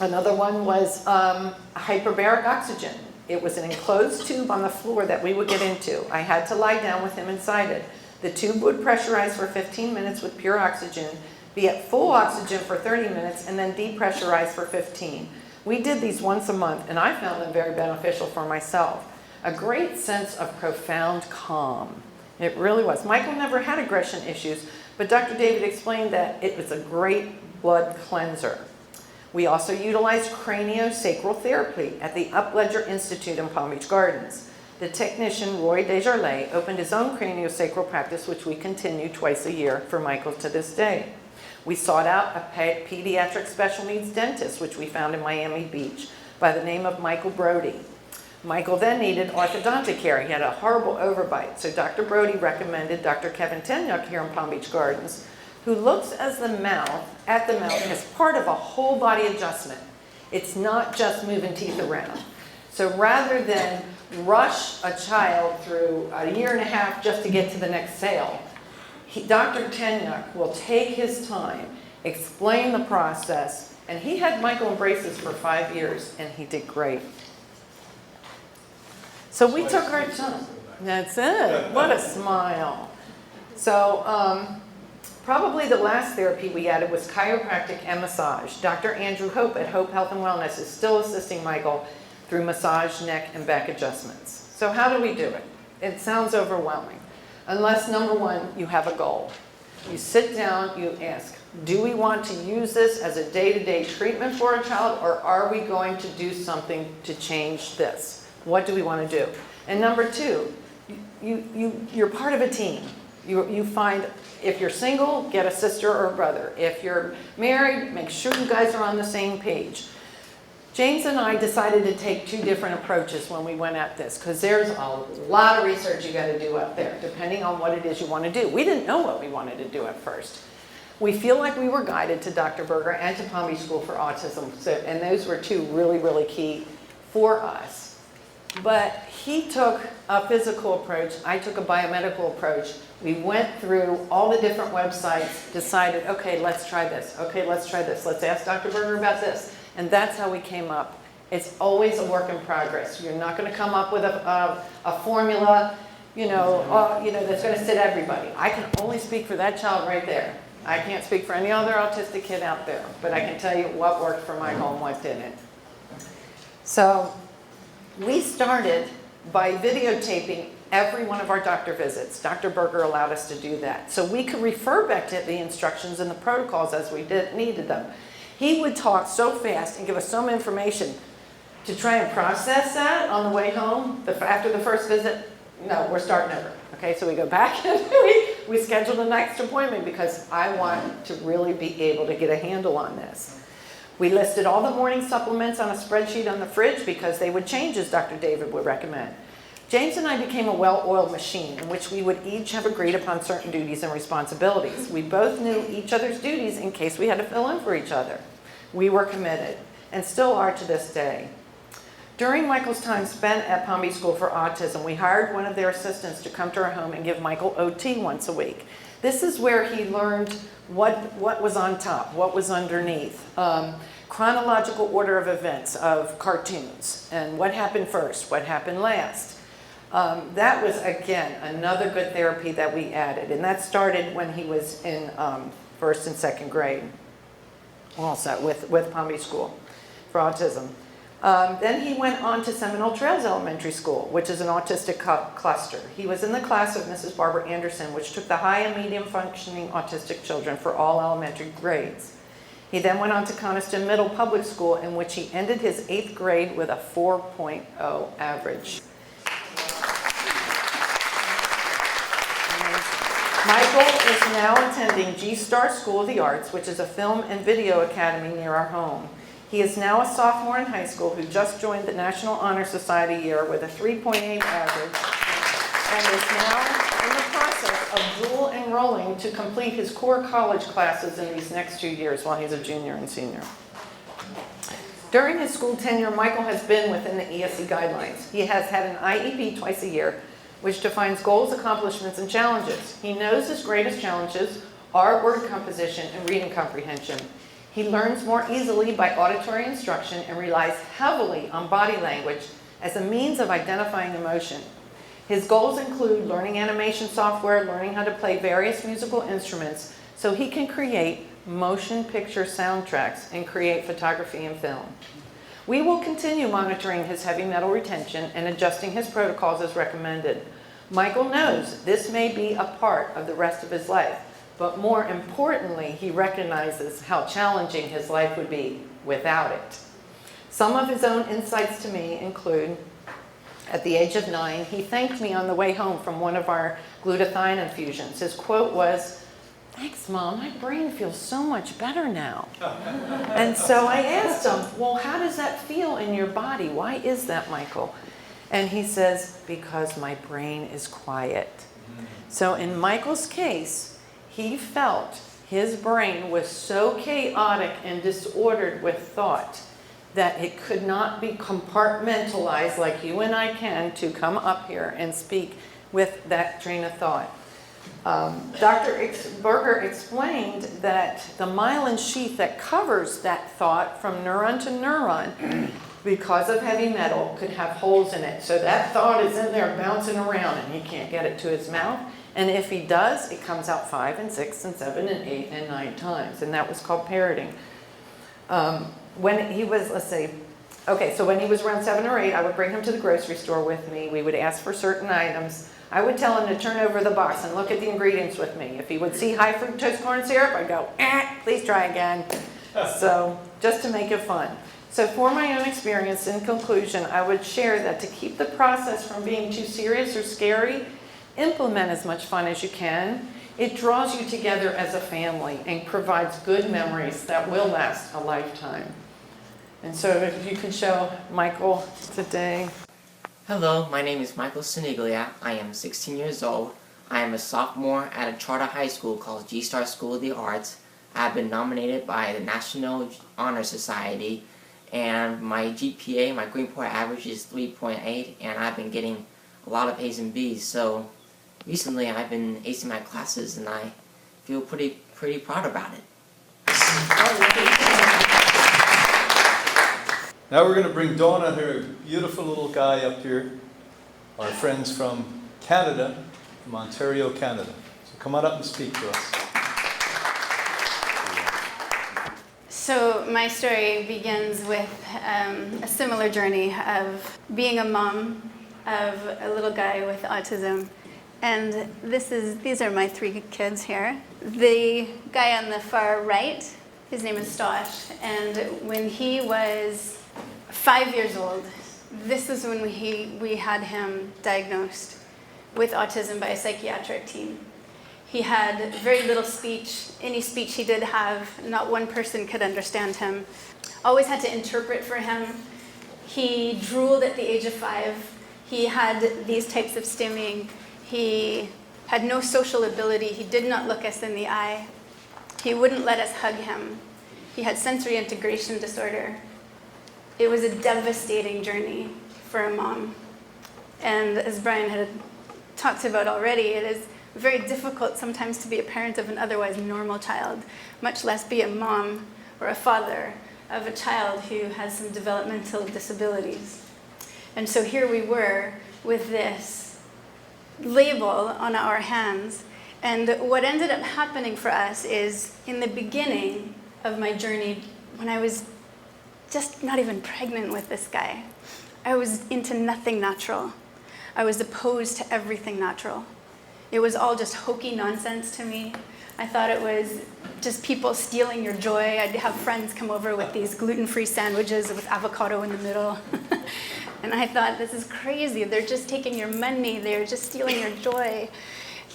E: another one was hyperbaric oxygen. It was an enclosed tube on the floor that we would get into. I had to lie down with him inside it. The tube would pressurize for 15 minutes with pure oxygen, be at full oxygen for 30 minutes, and then depressurize for 15. We did these once a month, and I found them very beneficial for myself. A great sense of profound calm. It really was. Michael never had aggression issues, but Dr. David explained that it was a great blood cleanser. We also utilized craniosacral therapy at the Upledger Institute in Palm Beach Gardens. The technician, Roy Desjardins, opened his own craniosacral practice, which we continue twice a year for Michael to this day. We sought out a pediatric special needs dentist, which we found in Miami Beach, by the name of Michael Brody. Michael then needed orthodontic care. He had a horrible overbite, so Dr. Brody recommended Dr. Kevin Tenyuk here in Palm Beach Gardens, who looks at the mouth as part of a whole body adjustment. It's not just moving teeth around. So rather than rush a child through a year and a half just to get to the next sale, Dr. Tenyuk will take his time, explain the process, and he had Michael in braces for 5 years, and he did great. So we took our time. That's it. What a smile. So probably the last therapy we added was chiropractic and massage. Dr. Andrew Hope at Hope Health and Wellness is still assisting Michael through massage, neck, and back adjustments. So how do we do it? It sounds overwhelming. Unless, number one, you have a goal. You sit down, you ask, do we want to use this as a day-to-day treatment for a child, or are we going to do something to change this? What do we want to do? And number two, you're part of a team. You find, if you're single, get a sister or a brother. If you're married, make sure you guys are on the same page. James and I decided to take 2 different approaches when we went at this, because there's a lot of research you got to do up there, depending on what it is you want to do. We didn't know what we wanted to do at first. We feel like we were guided to Dr. Berger and to Palm Beach School for Autism, and those were two really, really key for us. But he took a physical approach, I took a biomedical approach. We went through all the different websites, decided, okay, let's try this. Okay, let's try this. Let's ask Dr. Berger about this. And that's how we came up. It's always a work in progress. You're not going to come up with a formula, that's going to fit everybody. I can only speak for that child right there. I can't speak for any other autistic kid out there, but I can tell you what worked for Michael and what didn't. So we started by videotaping every one of our doctor visits. Dr. Berger allowed us to do that. So we could refer back to the instructions and the protocols as we needed them. He would talk so fast and give us so much information to try and process that on the way home. After the first visit, no, we're starting over. Okay, so we go back and we schedule the next appointment because I want to really be able to get a handle on this. We listed all the morning supplements on a spreadsheet on the fridge because they would change as Dr. David would recommend. James and I became a well-oiled machine in which we would each have agreed upon certain duties and responsibilities. We both knew each other's duties in case we had to fill in for each other. We were committed and still are to this day. During Michael's time spent at Palm Beach School for Autism, we hired one of their assistants to come to our home and give Michael OT once a week. This is where he learned what was on top, what was underneath, chronological order of events of cartoons, and what happened first, what happened last. That was, again, another good therapy that we added, and that started when he was in first and second grade, also with Palm Beach School for Autism. Then he went on to Seminole Trails Elementary School, which is an autistic cluster. He was in the class of Mrs. Barbara Anderson, which took the high and medium functioning autistic children for all elementary grades. He then went on to Coniston Middle Public School, in which he ended his 8th grade with a 4.0 average. Michael is now attending G-Star School of the Arts, which is a film and video academy near our home. He is now a sophomore in high school who just joined the National Honor Society year with a 3.8 average and is now in the process of dual enrolling to complete his core college classes in these next 2 years while he's a junior and senior. During his school tenure, Michael has been within the ESE guidelines. He has had an IEP twice a year, which defines goals, accomplishments, and challenges. He knows his greatest challenges are word composition and reading comprehension. He learns more easily by auditory instruction and relies heavily on body language as a means of identifying emotion. His goals include learning animation software, learning how to play various musical instruments so he can create motion picture soundtracks and create photography and film. We will continue monitoring his heavy metal retention and adjusting his protocols as recommended. Michael knows this may be a part of the rest of his life, but more importantly, he recognizes how challenging his life would be without it. Some of his own insights to me include, at the age of 9, he thanked me on the way home from one of our glutathione infusions. His quote was, "Thanks, Mom, my brain feels so much better now." And so I asked him, well, how does that feel in your body? Why is that, Michael? And he says, because my brain is quiet. So in Michael's case, he felt his brain was so chaotic and disordered with thought that it could not be compartmentalized like you and I can to come up here and speak with that train of thought. Dr. Berger explained that the myelin sheath that covers that thought from neuron to neuron, because of heavy metal, could have holes in it. So that thought is in there bouncing around and he can't get it to his mouth. And if he does, it comes out 5 and 6 and 7 and 8 and 9 times. And that was called parroting. When he was, so when he was around 7 or 8, I would bring him to the grocery store with me. We would ask for certain items. I would tell him to turn over the box and look at the ingredients with me. If he would see high fructose corn syrup, I'd go, please try again. So just to make it fun. So for my own experience, in conclusion, I would share that to keep the process from being too serious or scary, implement as much fun as you can. It draws you together as a family and provides good memories that will last a lifetime. And so if you can show Michael today.
F: Hello, my name is Michael Siniglia. I am 16 years old. I am a sophomore at a charter high school called G-Star School of the Arts. I've been nominated by the National Honor Society, and my GPA, my grade point average is 3.8, and I've been getting a lot of A's and B's. So recently I've been acing my classes, and I feel pretty proud about it.
C: Now we're going to bring Dawn and her beautiful little guy up here, our friends from Canada, from Ontario, Canada. So come on up and speak to us.
G: So my story begins with a similar journey of being a mom of a little guy with autism. And these are my 3 kids here. The guy on the far right, his name is Stosh, and when he was 5 years old, this is when we had him diagnosed with autism by a psychiatric team. He had very little speech. Any speech he did have, not one person could understand him. Always had to interpret for him. He drooled at the age of 5. He had these types of stimming. He had no social ability. He did not look us in the eye. He wouldn't let us hug him. He had sensory integration disorder. It was a devastating journey for a mom. And as Brian had talked about already, it is very difficult sometimes to be a parent of an otherwise normal child, much less be a mom or a father of a child who has some developmental disabilities. And so here we were with this label on our hands. And what ended up happening for us is in the beginning of my journey, when I was just not even pregnant with this guy, I was into nothing natural. I was opposed to everything natural. It was all just hokey nonsense to me. I thought it was just people stealing your joy. I'd have friends come over with these gluten-free sandwiches with avocado in the middle. And I thought, this is crazy. They're just taking your money. They're just stealing your joy.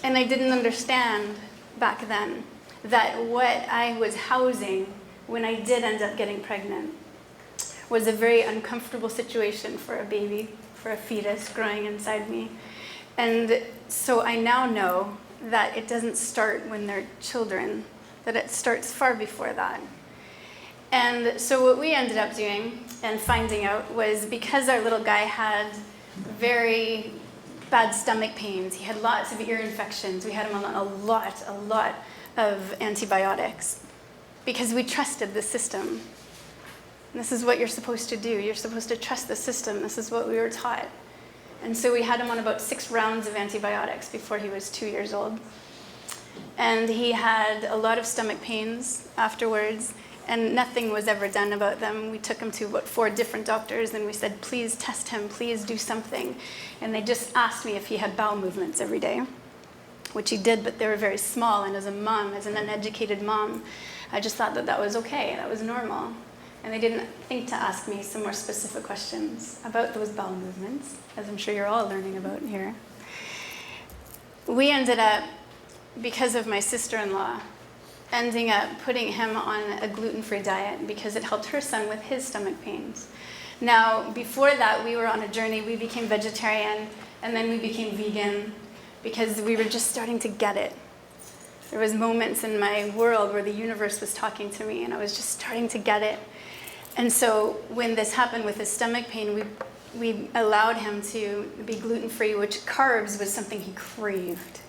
G: And I didn't understand back then that what I was housing when I did end up getting pregnant was a very uncomfortable situation for a baby, for a fetus growing inside me. And so I now know that it doesn't start when they're children, that it starts far before that. And so what we ended up doing and finding out was because our little guy had very bad stomach pains, he had lots of ear infections, we had him on a lot of antibiotics because we trusted the system. And this is what you're supposed to do. You're supposed to trust the system. This is what we were taught. And so we had him on about 6 rounds of antibiotics before he was 2 years old. And he had a lot of stomach pains afterwards, and nothing was ever done about them. We took him to about 4 different doctors, and we said, please test him, please do something. And they just asked me if he had bowel movements every day, which he did, but they were very small. And as a mom, as an uneducated mom, I just thought that that was okay, that was normal. And they didn't think to ask me some more specific questions about those bowel movements, as I'm sure you're all learning about here. We ended up, because of my sister-in-law, ending up putting him on a gluten-free diet because it helped her son with his stomach pains. Now, before that, we were on a journey. We became vegetarian, and then we became vegan because we were just starting to get it. There was moments in my world where the universe was talking to me, and I was just starting to get it. And so when this happened with his stomach pain, we allowed him to be gluten-free, which carbs was something he craved.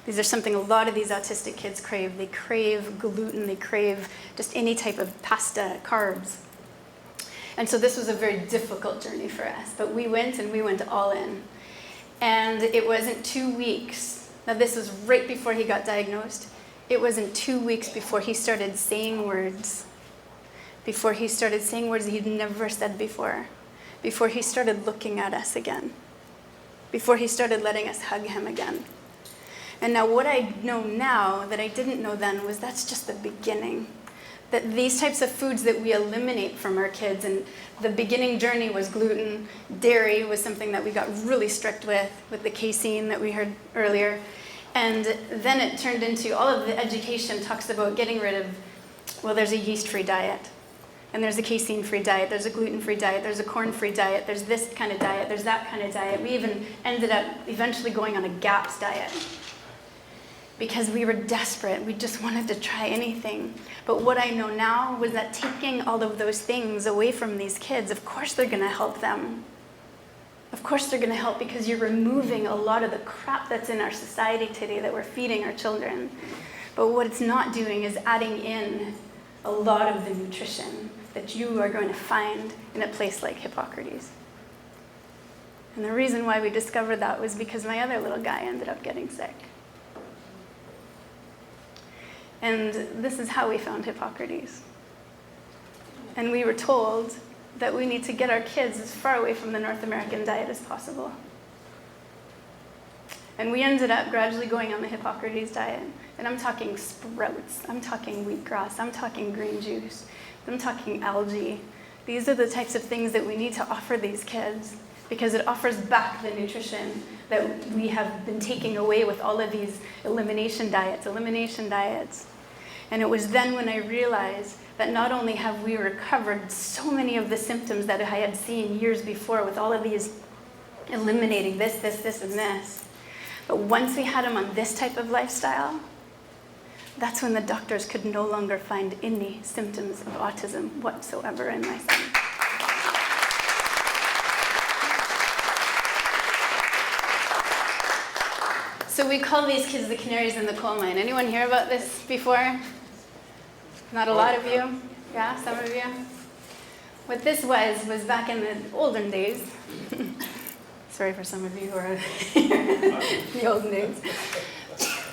G: These are something a lot of these autistic kids crave. They crave gluten, they crave just any type of pasta, carbs. And so this was a very difficult journey for us, but we went all in. And it wasn't 2 weeks. Now this was right before he got diagnosed. It wasn't 2 weeks before he started saying words. Before he started saying words he'd never said before. Before he started looking at us again. Before he started letting us hug him again. And now what I know now that I didn't know then was that's just the beginning. That these types of foods that we eliminate from our kids, and the beginning journey was gluten, dairy was something that we got really strict with the casein that we heard earlier. And then it turned into all of the education talks about getting rid of, well, there's a yeast-free diet. And there's a casein-free diet, there's a gluten-free diet, there's a corn-free diet, there's this kind of diet, there's that kind of diet. We even ended up eventually going on a GAPS diet because we were desperate. We just wanted to try anything. But what I know now was that taking all of those things away from these kids, of course they're going to help them. Of course they're going to help, because you're removing a lot of the crap that's in our society today that we're feeding our children. But what it's not doing is adding in a lot of the nutrition that you are going to find in a place like Hippocrates. And the reason why we discovered that was because my other little guy ended up getting sick. And this is how we found Hippocrates. And we were told that we need to get our kids as far away from the North American diet as possible. And we ended up gradually going on the Hippocrates diet. And I'm talking sprouts, I'm talking wheatgrass, I'm talking green juice, I'm talking algae. These are the types of things that we need to offer these kids, because it offers back the nutrition that we have been taking away with all of these elimination diets. And it was then when I realized that not only have we recovered so many of the symptoms that I had seen years before with all of these eliminating this, and this, but once we had them on this type of lifestyle, that's when the doctors could no longer find any symptoms of autism whatsoever in my son. So we call these kids the canaries in the coal mine. Anyone hear about this before? Not a lot of you? Yeah, some of you? What this was back in the olden days. Sorry for some of you who are in the olden days.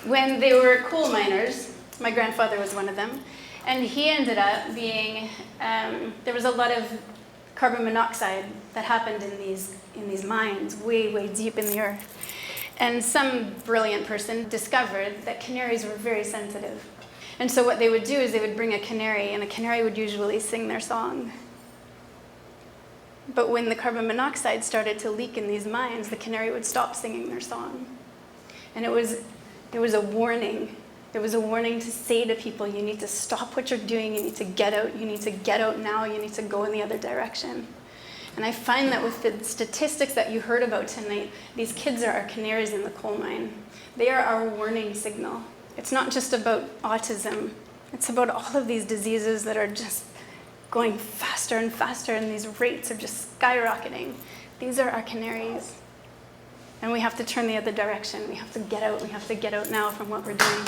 G: When they were coal miners, my grandfather was one of them, and he ended up being, there was a lot of carbon monoxide that happened in these mines, way, way deep in the earth. And some brilliant person discovered that canaries were very sensitive. And so what they would do is they would bring a canary, and a canary would usually sing their song. But when the carbon monoxide started to leak in these mines, the canary would stop singing their song. And it was a warning. It was a warning to say to people, you need to stop what you're doing, you need to get out now, you need to go in the other direction. And I find that with the statistics that you heard about tonight, these kids are our canaries in the coal mine. They are our warning signal. It's not just about autism. It's about all of these diseases that are just going faster and faster, and these rates are just skyrocketing. These are our canaries. And we have to turn the other direction. We have to get out now from what we're doing.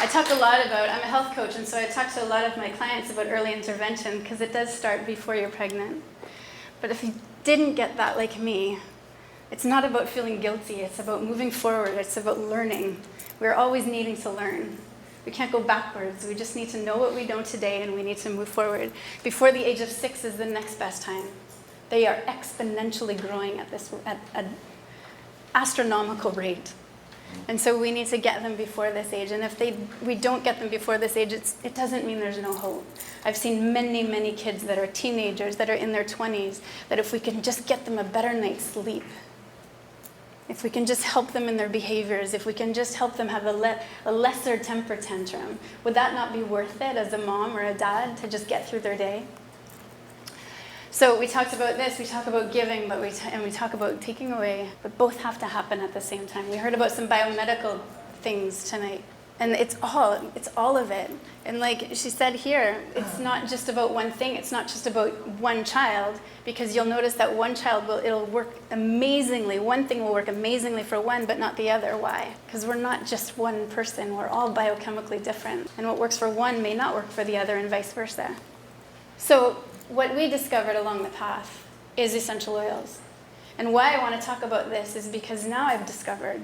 G: I talk a lot about, I'm a health coach, and so I talk to a lot of my clients about early intervention, because it does start before you're pregnant. But if you didn't get that like me, it's not about feeling guilty, it's about moving forward, it's about learning. We're always needing to learn. We can't go backwards. We just need to know what we know today, and we need to move forward. Before the age of 6 is the next best time. They are exponentially growing at an astronomical rate. And so we need to get them before this age. And if we don't get them before this age, it doesn't mean there's no hope. I've seen many, many kids that are teenagers, that are in their 20s, that if we can just get them a better night's sleep, if we can just help them in their behaviors, if we can just help them have a lesser temper tantrum, would that not be worth it as a mom or a dad to just get through their day? So we talked about this, we talk about giving, and we talk about taking away, but both have to happen at the same time. We heard about some biomedical things tonight, and it's all of it. And like she said here, it's not just about one thing, it's not just about one child, because you'll notice that one child it'll work amazingly, one thing will work amazingly for one, but not the other. Why? Because we're not just one person, we're all biochemically different. And what works for one may not work for the other, and vice versa. So what we discovered along the path is essential oils. And why I want to talk about this is because now I've discovered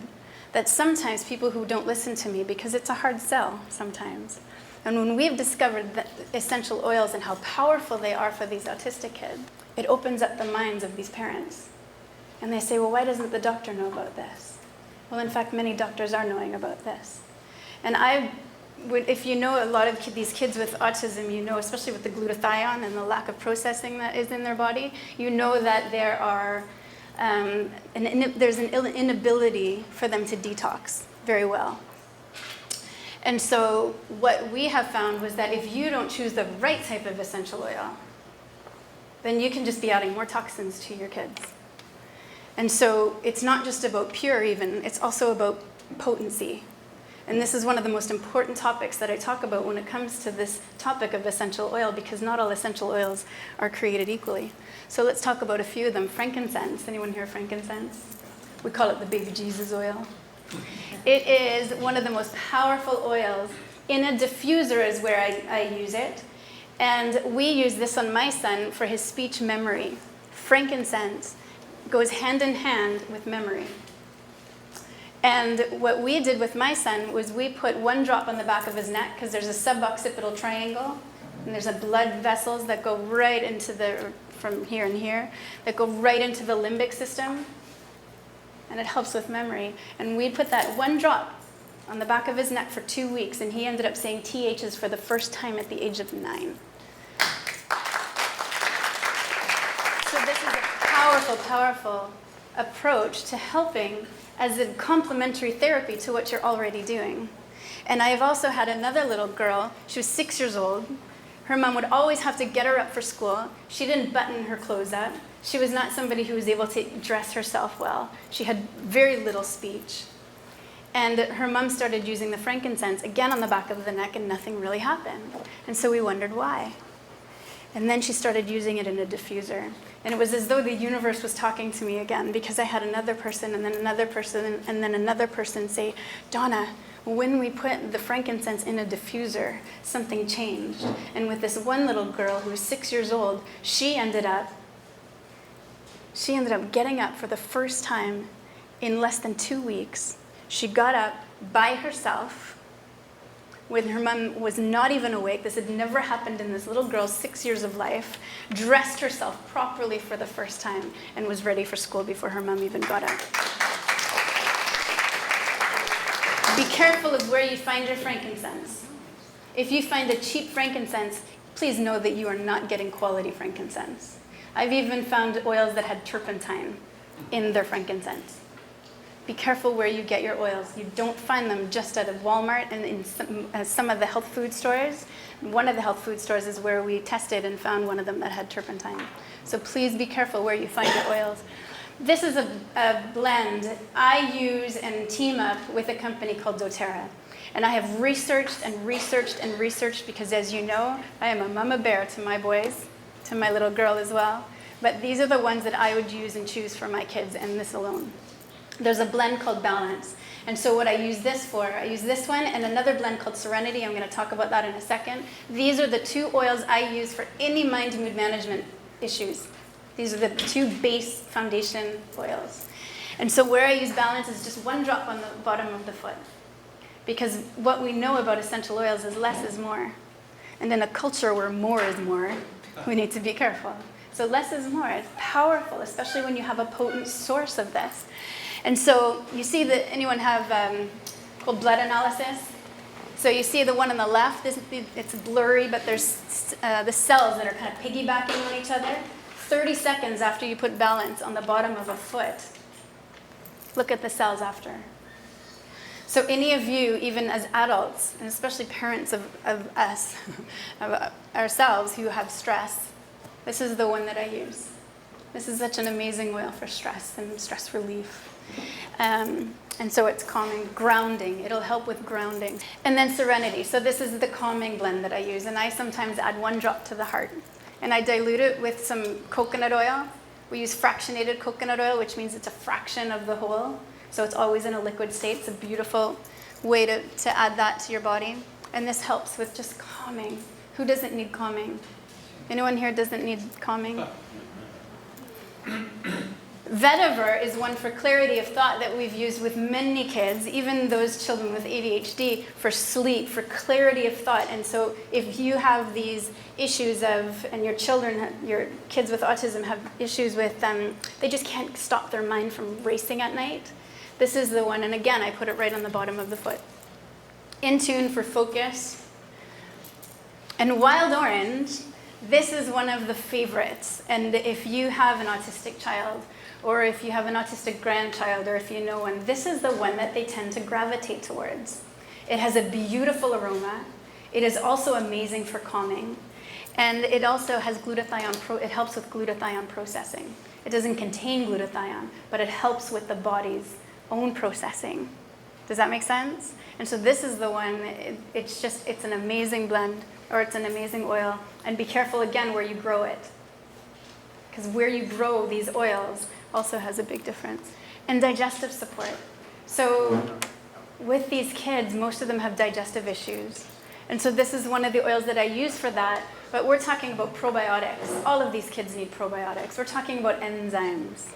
G: that sometimes people who don't listen to me, because it's a hard sell sometimes, and when we've discovered that essential oils and how powerful they are for these autistic kids, it opens up the minds of these parents. And they say, well, why doesn't the doctor know about this? Well, in fact, many doctors are knowing about this. And if you know a lot of these kids with autism, you know, especially with the glutathione and the lack of processing that is in their body, you know that there's an inability for them to detox very well. And so what we have found was that if you don't choose the right type of essential oil, then you can just be adding more toxins to your kids. And so it's not just about pure even, it's also about potency. And this is one of the most important topics that I talk about when it comes to this topic of essential oil, because not all essential oils are created equally. So let's talk about a few of them. Frankincense. Anyone hear of frankincense? We call it the baby Jesus oil. It is one of the most powerful oils. In a diffuser is where I use it. And we use this on my son for his speech memory. Frankincense goes hand in hand with memory. And what we did with my son was we put 1 drop on the back of his neck, because there's a suboccipital triangle, and there's a blood vessels that go right into the, from here and here, that go right into the limbic system, and it helps with memory. And we put that 1 drop on the back of his neck for 2 weeks, and he ended up saying THs for the first time at the age of 9. So this is a powerful, powerful approach to helping as a complementary therapy to what you're already doing. And I have also had another little girl. She was 6 years old. Her mom would always have to get her up for school. She didn't button her clothes up. She was not somebody who was able to dress herself well. She had very little speech. And her mom started using the frankincense again on the back of the neck, and nothing really happened. And so we wondered why. And then she started using it in a diffuser. And it was as though the universe was talking to me again, because I had another person and then another person and then another person say, Donna, when we put the frankincense in a diffuser, something changed. And with this one little girl who was 6 years old, she ended up getting up for the first time in less than 2 weeks. She got up by herself when her mom was not even awake. This had never happened in this little girl's 6 years of life, dressed herself properly for the first time, and was ready for school before her mom even got up. Be careful of where you find your frankincense. If you find a cheap frankincense, please know that you are not getting quality frankincense. I've even found oils that had turpentine in their frankincense. Be careful where you get your oils. You don't find them just at a Walmart and in some of the health food stores. One of the health food stores is where we tested and found one of them that had turpentine. So please be careful where you find your oils. This is a blend I use and team up with a company called doTERRA. And I have researched and researched and researched, because as you know, I am a mama bear to my boys, to my little girl as well. But these are the ones that I would use and choose for my kids, and this alone. There's a blend called Balance. And so what I use this for, I use this one and another blend called Serenity. I'm going to talk about that in a second. These are the 2 oils I use for any mind mood management issues. These are the 2 base foundation oils. And so where I use Balance is just 1 drop on the bottom of the foot. Because what we know about essential oils is less is more. And in a culture where more is more, we need to be careful. So less is more. It's powerful, especially when you have a potent source of this. And so you see that anyone have called blood analysis? So you see the one on the left, it's blurry, but there's the cells that are kind of piggybacking on each other. 30 seconds after you put Balance on the bottom of a foot, look at the cells after. So any of you, even as adults, and especially parents of us, of ourselves who have stress, this is the one that I use. This is such an amazing oil for stress and stress relief. And so it's calming, grounding. It'll help with grounding. And then Serenity. So this is the calming blend that I use. And I sometimes add 1 drop to the heart. And I dilute it with some coconut oil. We use fractionated coconut oil, which means it's a fraction of the whole. So it's always in a liquid state. It's a beautiful way to add that to your body. And this helps with just calming. Who doesn't need calming? Anyone here doesn't need calming? Vetiver is one for clarity of thought that we've used with many kids, even those children with ADHD, for sleep, for clarity of thought. And so if you have these issues and your kids with autism have issues with, they just can't stop their mind from racing at night, this is the one. And again, I put it right on the bottom of the foot. In Tune for focus. And Wild Orange, this is one of the favorites. And if you have an autistic child, or if you have an autistic grandchild, or if you know one, this is the one that they tend to gravitate towards. It has a beautiful aroma. It is also amazing for calming. And it also has glutathione, it helps with glutathione processing. It doesn't contain glutathione, but it helps with the body's own processing. Does that make sense? And so this is the one, it's an amazing blend, or it's an amazing oil. And be careful again where you grow it. Because where you grow these oils also has a big difference. And digestive support. So with these kids, most of them have digestive issues. And so this is one of the oils that I use for that. But we're talking about probiotics. All of these kids need probiotics. We're talking about enzymes.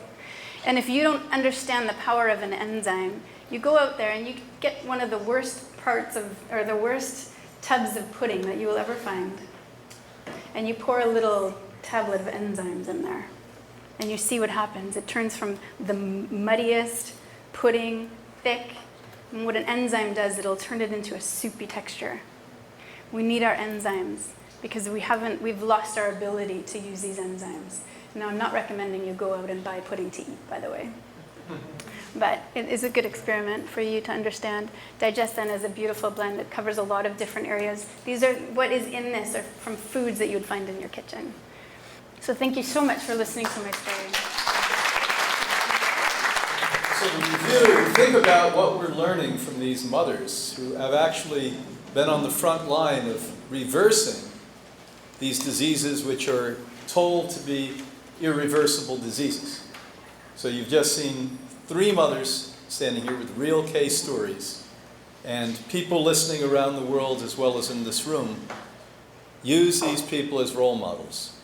G: And if you don't understand the power of an enzyme, you go out there and you get one of the worst parts of, or the worst tubs of pudding that you will ever find. And you pour a little tablet of enzymes in there. And you see what happens. It turns from the muddiest pudding, thick. And what an enzyme does, it'll turn it into a soupy texture. We need our enzymes because we've lost our ability to use these enzymes. Now, I'm not recommending you go out and buy pudding to eat, by the way. But it is a good experiment for you to understand. Digestin is a beautiful blend that covers a lot of different areas. These are, what is in this are from foods that you would find in your kitchen. So thank you so much for listening to my story.
C: So to review, think about what we're learning from these mothers who have actually been on the front line of reversing these diseases which are told to be irreversible diseases. So you've just seen 3 mothers standing here with real case stories, and people listening around the world as well as in this room use these people as role models.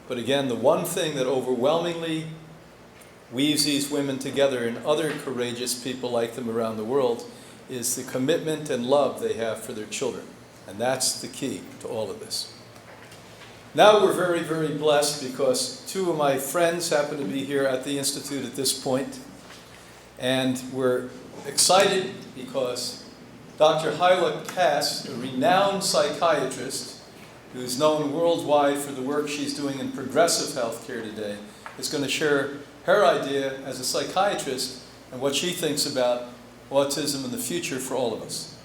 C: But again, the one thing that overwhelmingly weaves these women together and other courageous people like them around the world is the commitment and love they have for their children. And that's the key to all of this. Now we're very, very blessed because 2 of my friends happen to be here at the Institute at this point. And we're excited because Dr. Hyla Cass, a renowned psychiatrist who's known worldwide for the work she's doing in progressive healthcare today, is going to share her idea as a psychiatrist and what she thinks about autism in the future for all of us.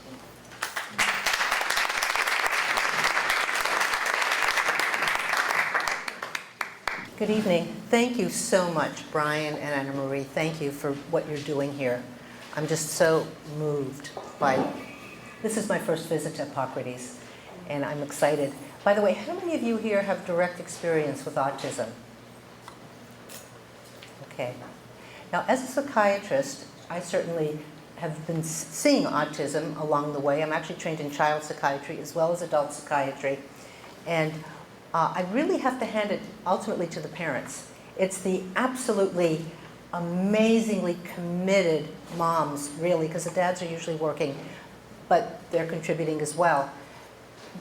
H: Good evening. Thank you so much, Brian and Anna Marie. Thank you for what you're doing here. I'm just so moved by, this is my first visit to Hippocrates, and I'm excited. By the way, how many of you here have direct experience with autism? Okay. Now, as a psychiatrist, I certainly have been seeing autism along the way. I'm actually trained in child psychiatry as well as adult psychiatry. And I really have to hand it ultimately to the parents. It's the absolutely amazingly committed moms, really, because the dads are usually working, but they're contributing as well.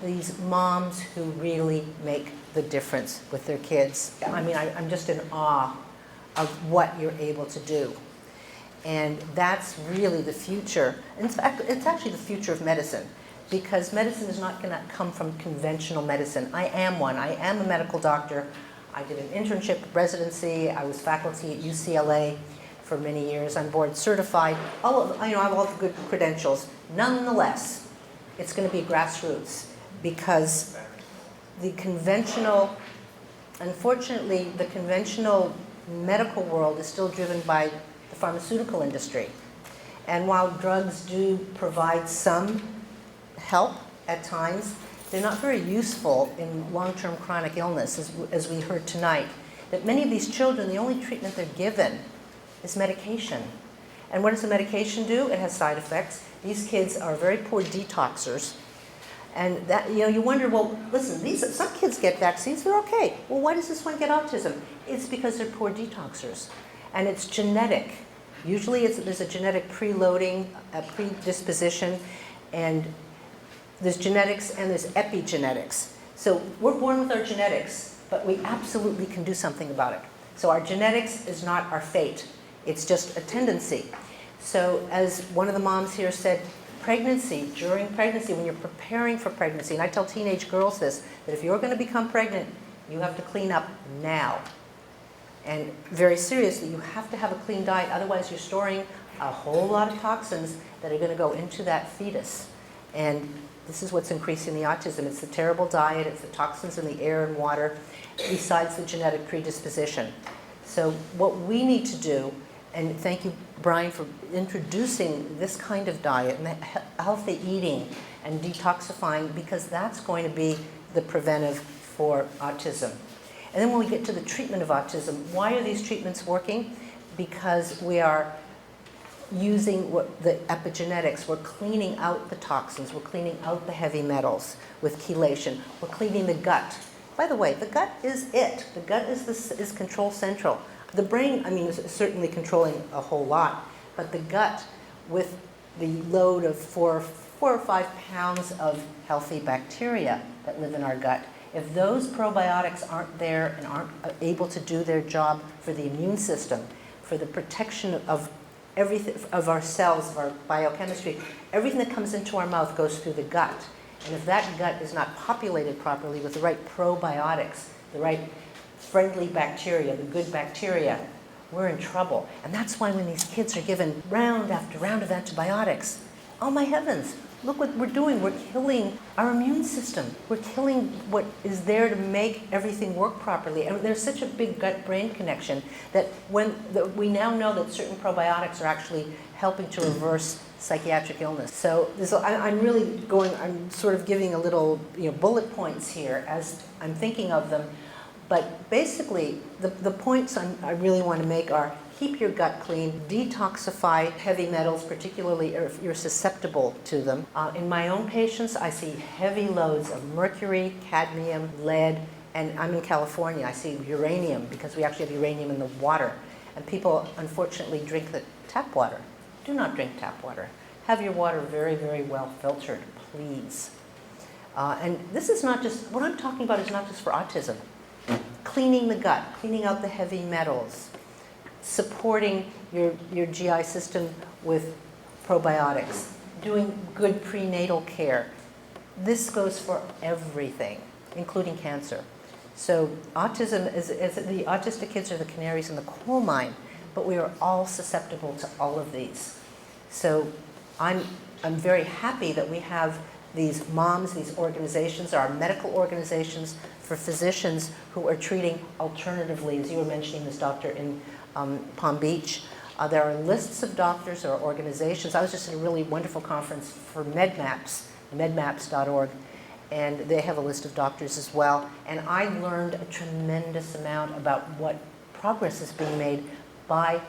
H: These moms who really make the difference with their kids. I mean, I'm just in awe of what you're able to do. And that's really the future. In fact, it's actually the future of medicine, because medicine is not going to come from conventional medicine. I am one. I am a medical doctor. I did an internship residency. I was faculty at UCLA for many years. I'm board certified. I have all the good credentials. Nonetheless, it's going to be grassroots, because unfortunately, the conventional medical world is still driven by the pharmaceutical industry. And while drugs do provide some help at times, they're not very useful in long-term chronic illness, as we heard tonight. That many of these children, the only treatment they're given is medication. And what does the medication do? It has side effects. These kids are very poor detoxers. And that, you wonder, well, listen, some kids get vaccines, they're okay. Well, why does this one get autism? It's because they're poor detoxers. And it's genetic. Usually there's a genetic preloading, a predisposition, and there's genetics and there's epigenetics. So we're born with our genetics, but we absolutely can do something about it. So our genetics is not our fate. It's just a tendency. So as one of the moms here said, pregnancy, during pregnancy, when you're preparing for pregnancy, and I tell teenage girls this, that if you're going to become pregnant, you have to clean up now. And very seriously, you have to have a clean diet, otherwise you're storing a whole lot of toxins that are going to go into that fetus. And this is what's increasing the autism. It's the terrible diet, it's the toxins in the air and water, besides the genetic predisposition. So what we need to do, and thank you, Brian, for introducing this kind of diet and healthy eating and detoxifying, because that's going to be the preventive for autism. And then when we get to the treatment of autism, why are these treatments working? Because we are using the epigenetics. We're cleaning out the toxins. We're cleaning out the heavy metals with chelation. We're cleaning the gut. By the way, the gut is it. The gut is control central. The brain, I mean, is certainly controlling a whole lot, but the gut, with the load of 4 or 5 pounds of healthy bacteria that live in our gut, if those probiotics aren't there and aren't able to do their job for the immune system, for the protection of everything, of our cells, of our biochemistry, everything that comes into our mouth goes through the gut. And if that gut is not populated properly with the right probiotics, the right friendly bacteria, the good bacteria, we're in trouble. And that's why when these kids are given round after round of antibiotics, oh my heavens, look what we're doing. We're killing our immune system. We're killing what is there to make everything work properly. And there's such a big gut-brain connection that we now know that certain probiotics are actually helping to reverse psychiatric illness. So I'm sort of giving a little bullet points here as I'm thinking of them. But basically, the points I really want to make are: keep your gut clean, detoxify heavy metals, particularly if you're susceptible to them. In my own patients, I see heavy loads of mercury, cadmium, lead, and I'm in California. I see uranium, because we actually have uranium in the water. And people, unfortunately, drink the tap water. Do not drink tap water. Have your water very, very well filtered, please. And this is not just, what I'm talking about is not just for autism. Cleaning the gut, cleaning out the heavy metals, supporting your GI system with probiotics, doing good prenatal care. This goes for everything, including cancer. So autism is the autistic kids are the canaries in the coal mine, but we are all susceptible to all of these. So I'm very happy that we have these moms, these organizations, our medical organizations for physicians who are treating alternatively, as you were mentioning this doctor in Palm Beach. There are lists of doctors or organizations. I was just at a really wonderful conference for MedMaps, medmaps.org, and they have a list of doctors as well. And I learned a tremendous amount about what progress is being made by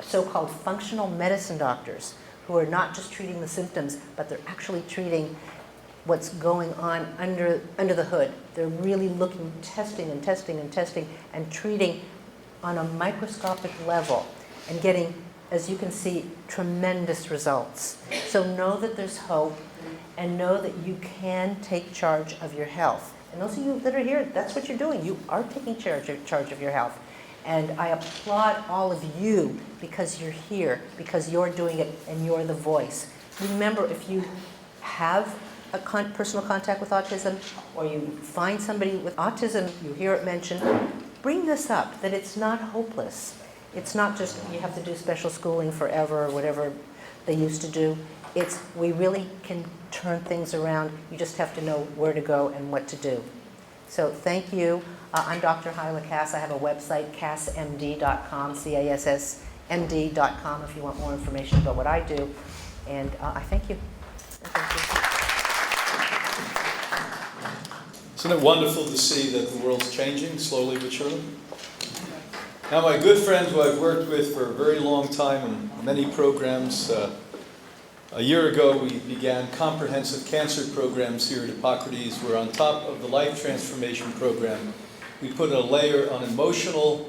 H: so-called functional medicine doctors, who are not just treating the symptoms, but they're actually treating what's going on under the hood. They're really looking, testing and testing and testing and treating on a microscopic level and getting, as you can see, tremendous results. So know that there's hope and know that you can take charge of your health. And those of you that are here, that's what you're doing. You are taking charge of your health. And I applaud all of you because you're here, because you're doing it and you're the voice. Remember, if you have a personal contact with autism, or you find somebody with autism, you hear it mentioned, bring this up, that it's not hopeless. It's not just you have to do special schooling forever or whatever they used to do. It's we really can turn things around. You just have to know where to go and what to do. So thank you. I'm Dr. Hyla Cass. I have a website, cassmd.com, cassmd.com, if you want more information about what I do. And I thank you. Thank you.
C: Isn't it wonderful to see that the world's changing slowly but surely? Now, my good friend who I've worked with for a very long time in many programs, a year ago we began comprehensive cancer programs here at Hippocrates, where on top of the life transformation program, we put a layer on emotional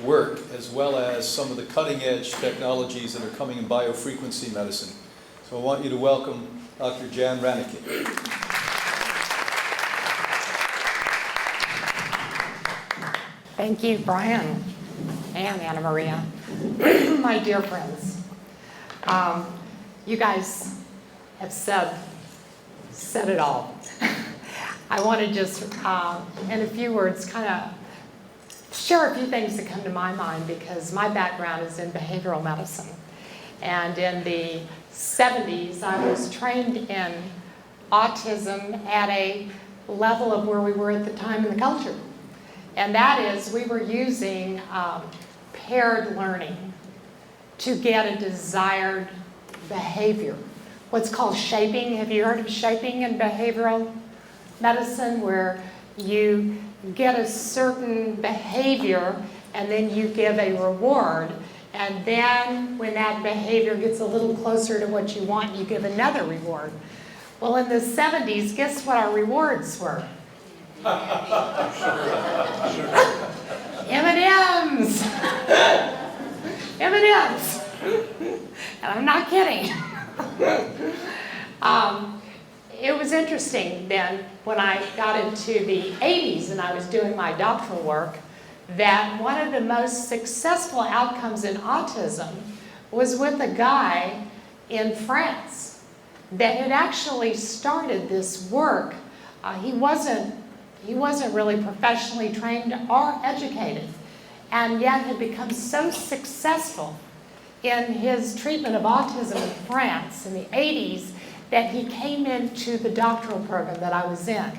C: work as well as some of the cutting-edge technologies that are coming in biofrequency medicine. So I want you to welcome Dr. Jan Ranicky.
I: Thank you, Brian and Anna Maria. My dear friends, you guys have said it all. I want to just, in a few words, kind of share a few things that come to my mind, because my background is in behavioral medicine. And in the 70s, I was trained in autism at a level of where we were at the time in the culture. And that is, we were using paired learning to get a desired behavior. What's called shaping. Have you heard of shaping in behavioral medicine, where you get a certain behavior and then you give a reward, and then when that behavior gets a little closer to what you want, you give another reward? Well, in the 70s, guess what our rewards were? M&Ms. M&Ms. And I'm not kidding. It was interesting then, when I got into the 80s and I was doing my doctoral work, that one of the most successful outcomes in autism was with a guy in France that had actually started this work. He wasn't really professionally trained or educated, and yet had become so successful in his treatment of autism in France in the 80s that he came into the doctoral program that I was in.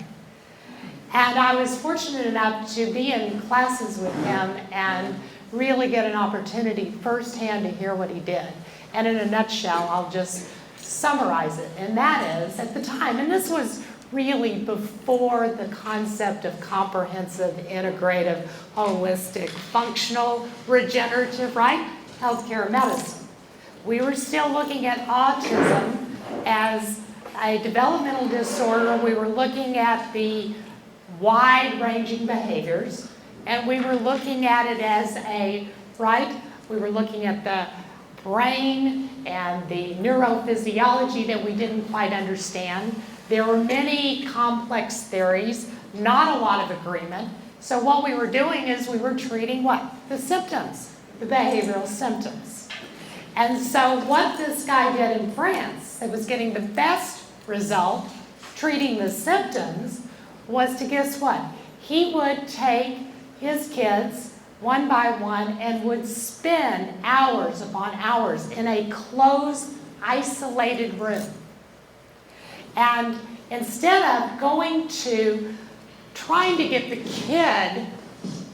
I: And I was fortunate enough to be in classes with him and really get an opportunity firsthand to hear what he did. And in a nutshell, I'll just summarize it. And that is, at the time, and this was really before the concept of comprehensive, integrative, holistic, functional, regenerative, right? Healthcare medicine. We were still looking at autism as a developmental disorder. We were looking at the wide-ranging behaviors, and we were looking at it as we were looking at the brain and the neurophysiology that we didn't quite understand. There were many complex theories, not a lot of agreement. So what we were doing is we were treating what? The symptoms, the behavioral symptoms. And so what this guy did in France that was getting the best result treating the symptoms was to, guess what? He would take his kids one by one and would spend hours upon hours in a closed, isolated room. And instead of going to trying to get the kid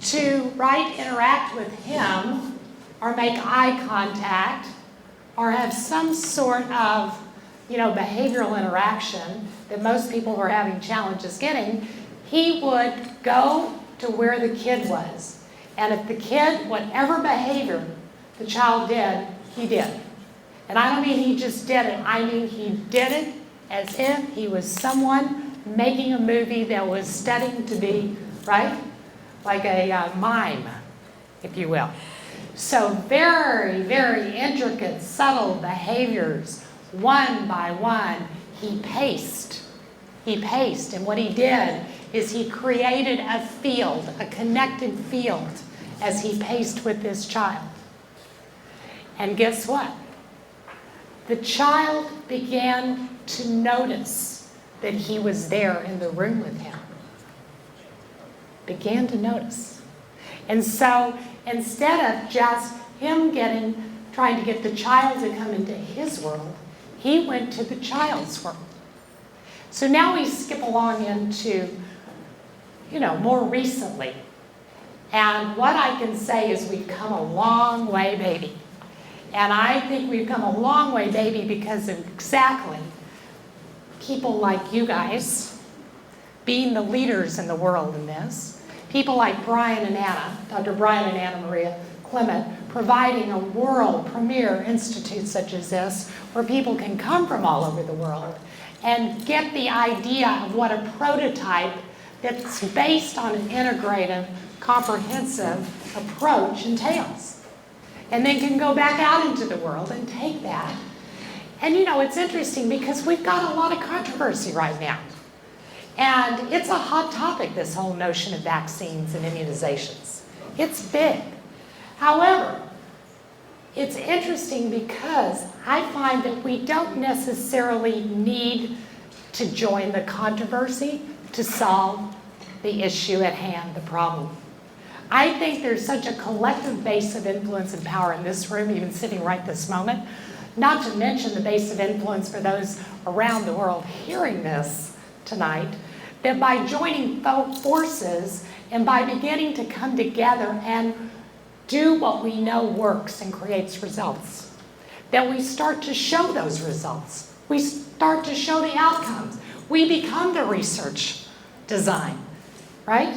I: to interact with him or make eye contact or have some sort of behavioral interaction that most people were having challenges getting, he would go to where the kid was. And if the kid, whatever behavior the child did, he did. And I don't mean he just did it, I mean he did it as if he was someone making a movie that was studying to be, like a mime, if you will. So very, very intricate, subtle behaviors, one by one, he paced. And what he did is he created a field, a connected field, as he paced with this child. And guess what? The child began to notice that he was there in the room with him. Began to notice. And so instead of just him trying to get the child to come into his world, he went to the child's world. So now we skip along into, more recently. And what I can say is we've come a long way, baby. And I think we've come a long way, baby, because of exactly people like you guys being the leaders in the world in this. People like Brian and Anna, Dr. Brian and Anna Maria Clement, providing a world premier institute such as this, where people can come from all over the world and get the idea of what a prototype that's based on an integrative, comprehensive approach entails. And then can go back out into the world and take that. And it's interesting because we've got a lot of controversy right now. And it's a hot topic, this whole notion of vaccines and immunizations. It's big. However, it's interesting because I find that we don't necessarily need to join the controversy to solve the issue at hand, the problem. I think there's such a collective base of influence and power in this room, even sitting right this moment. not to mention the base of influence for those around the world hearing this tonight, that by joining forces and by beginning to come together and do what we know works and creates results, that we start to show those results. We start to show the outcomes. We become the research design, right?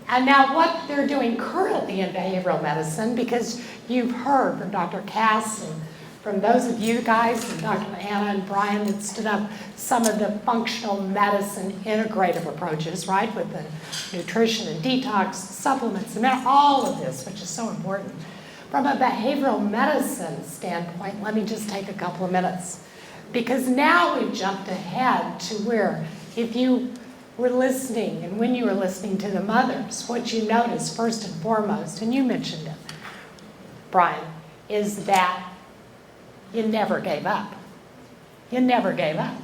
I: And now what they're doing currently in behavioral medicine, because you've heard from Dr. Cass and from those of you guys and Dr. Anna and Brian that stood up some of the functional medicine integrative approaches, right? With the nutrition and detox, supplements, and all of this, which is so important. From a behavioral medicine standpoint, let me just take a couple of minutes. Because now we've jumped ahead to where if you were listening, and when you were listening to the mothers, what you noticed first and foremost, and you mentioned it, Brian, is that you never gave up. You never gave up.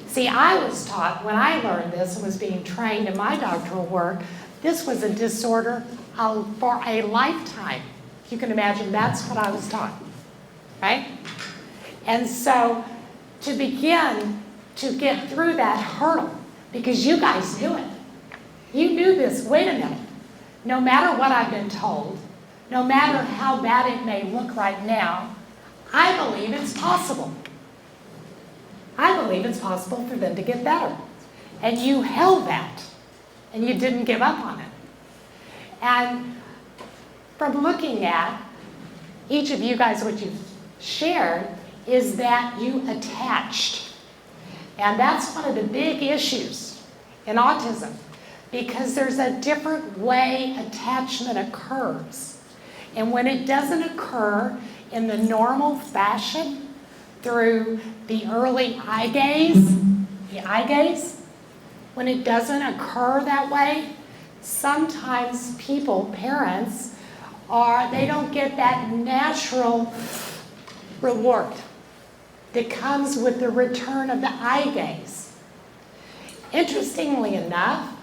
I: See, I was taught, when I learned this and was being trained in my doctoral work, this was a disorder for a lifetime. If you can imagine, that's what I was taught, right? And so, to begin to get through that hurdle, because you guys knew it. You knew this, wait a minute. No matter what I've been told, no matter how bad it may look right now, I believe it's possible. I believe it's possible for them to get better. And you held that, and you didn't give up on it. And from looking at each of you guys, what you've shared, is that you attached. And that's one of the big issues in autism, because there's a different way attachment occurs. And when it doesn't occur in the normal fashion through the early eye gaze, when it doesn't occur that way, sometimes people, parents, they don't get that natural reward that comes with the return of the eye gaze. Interestingly enough,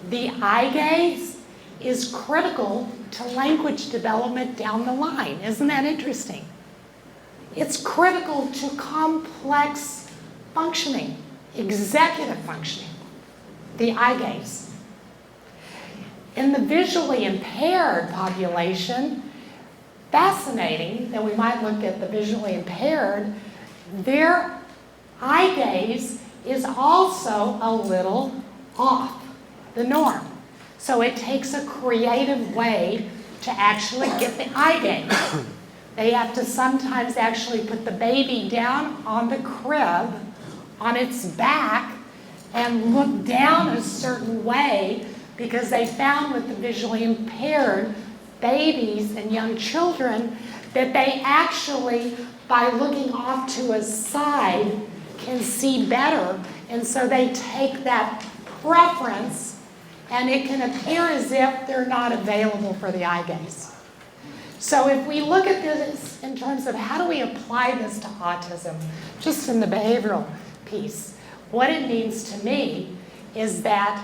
I: the eye gaze is critical to language development down the line. Isn't that interesting? It's critical to complex functioning, executive functioning, the eye gaze. In the visually impaired population, fascinating that we might look at the visually impaired, their eye gaze is also a little off the norm. So it takes a creative way to actually get the eye gaze. They have to sometimes actually put the baby down on the crib, on its back, and look down a certain way, because they found with the visually impaired babies and young children that they actually, by looking off to a side, can see better. And so they take that preference, and it can appear as if they're not available for the eye gaze. So if we look at this in terms of how do we apply this to autism, just in the behavioral piece, what it means to me is that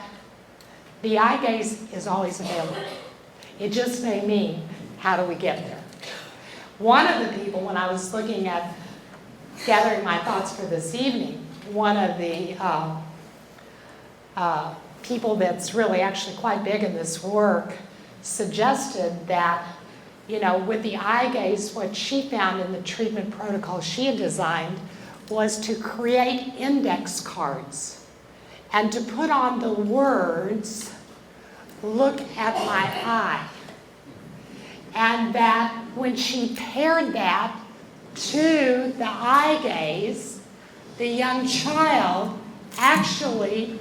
I: the eye gaze is always available. It just may mean, how do we get there? One of the people, when I was looking at gathering my thoughts for this evening, one of the people that's really actually quite big in this work suggested that, you know, with the eye gaze, what she found in the treatment protocol she had designed was to create index cards and to put on the words, "Look at my eye." And that when she paired that to the eye gaze, the young child actually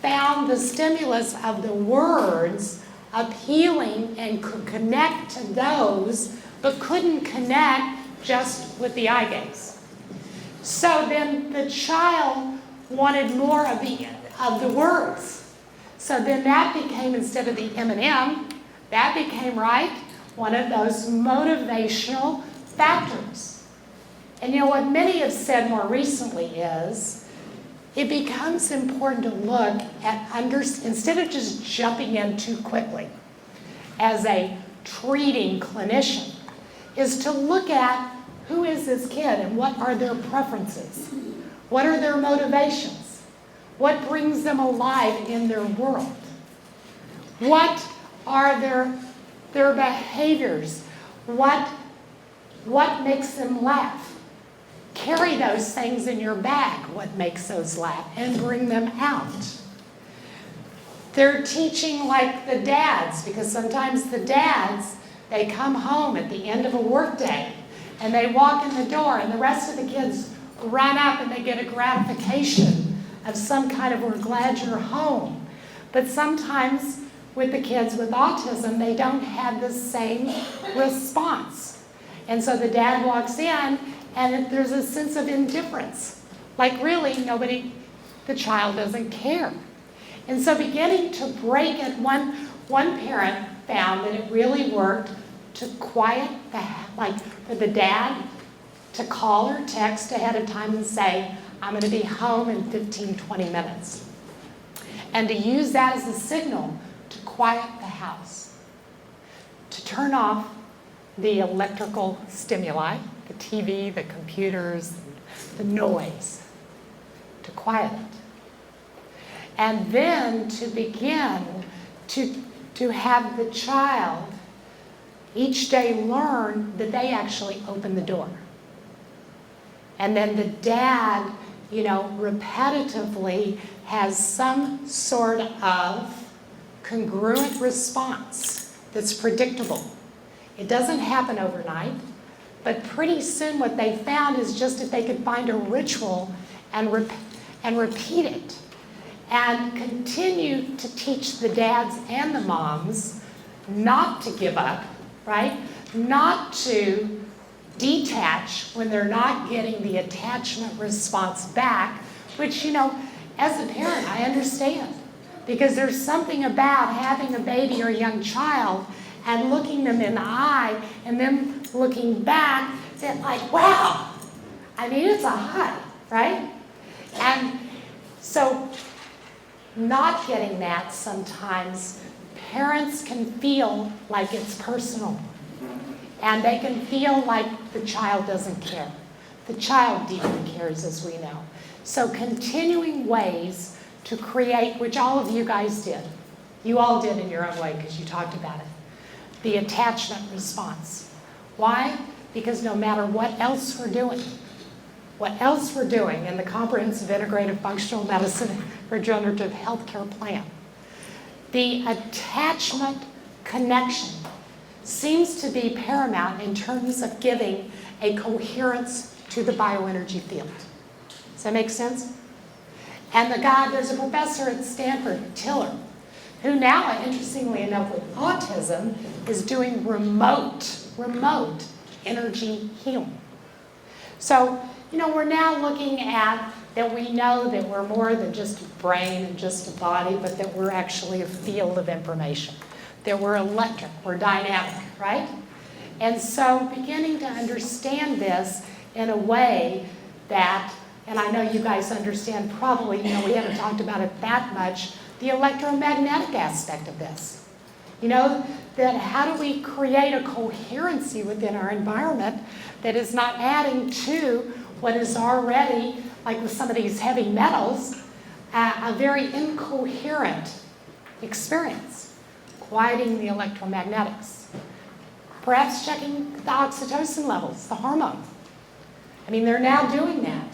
I: found the stimulus of the words appealing and could connect to those, but couldn't connect just with the eye gaze. So then the child wanted more of the words. So then that became, instead of the M&M, that became, right, one of those motivational factors. And you know what many have said more recently is, it becomes important to look at, instead of just jumping in too quickly as a treating clinician, is to look at who is this kid and what are their preferences? What are their motivations? What brings them alive in their world? What are their behaviors? What makes them laugh? Carry those things in your bag, what makes those laugh, and bring them out. They're teaching like the dads, because sometimes the dads, they come home at the end of a workday and they walk in the door and the rest of the kids run up and they get a gratification of some kind of, we're glad you're home. But sometimes with the kids with autism, they don't have the same response. And so the dad walks in and there's a sense of indifference. Like really the child doesn't care. And so beginning to break it, one parent found that it really worked to quiet like for the dad to call or text ahead of time and say, I'm going to be home in 15, 20 minutes. And to use that as a signal to quiet the house, to turn off the electrical stimuli, the TV, the computers, the noise, to quiet it. And then to begin to have the child each day learn that they actually open the door. And then the dad, repetitively has some sort of congruent response that's predictable. It doesn't happen overnight, but pretty soon what they found is just if they could find a ritual and repeat it and continue to teach the dads and the moms not to give up, right? Not to detach when they're not getting the attachment response back, which, as a parent, I understand. Because there's something about having a baby or a young child and looking them in the eye and them looking back that like, wow, it's a high, right? And so not getting that sometimes, parents can feel like it's personal. And they can feel like the child doesn't care. The child deeply cares, as we know. So continuing ways to create, which all of you guys did. You all did in your own way because you talked about it. The attachment response. Why? Because no matter what else we're doing in the Comprehensive Integrative Functional Medicine Regenerative Healthcare Plan, the attachment connection seems to be paramount in terms of giving a coherence to the bioenergy field. Does that make sense? And there's a professor at Stanford, Tiller, who now, interestingly enough, with autism, is doing remote energy healing. So, we're now looking at that we know that we're more than just a brain and just a body, but that we're actually a field of information. That we're electric, we're dynamic, right? And so beginning to understand this in a way that, and I know you guys understand probably, we haven't talked about it that much, the electromagnetic aspect of this. That how do we create a coherency within our environment that is not adding to what is already, like with some of these heavy metals, a very incoherent experience. Quieting the electromagnetics. Perhaps checking the oxytocin levels, the hormone. They're now doing that.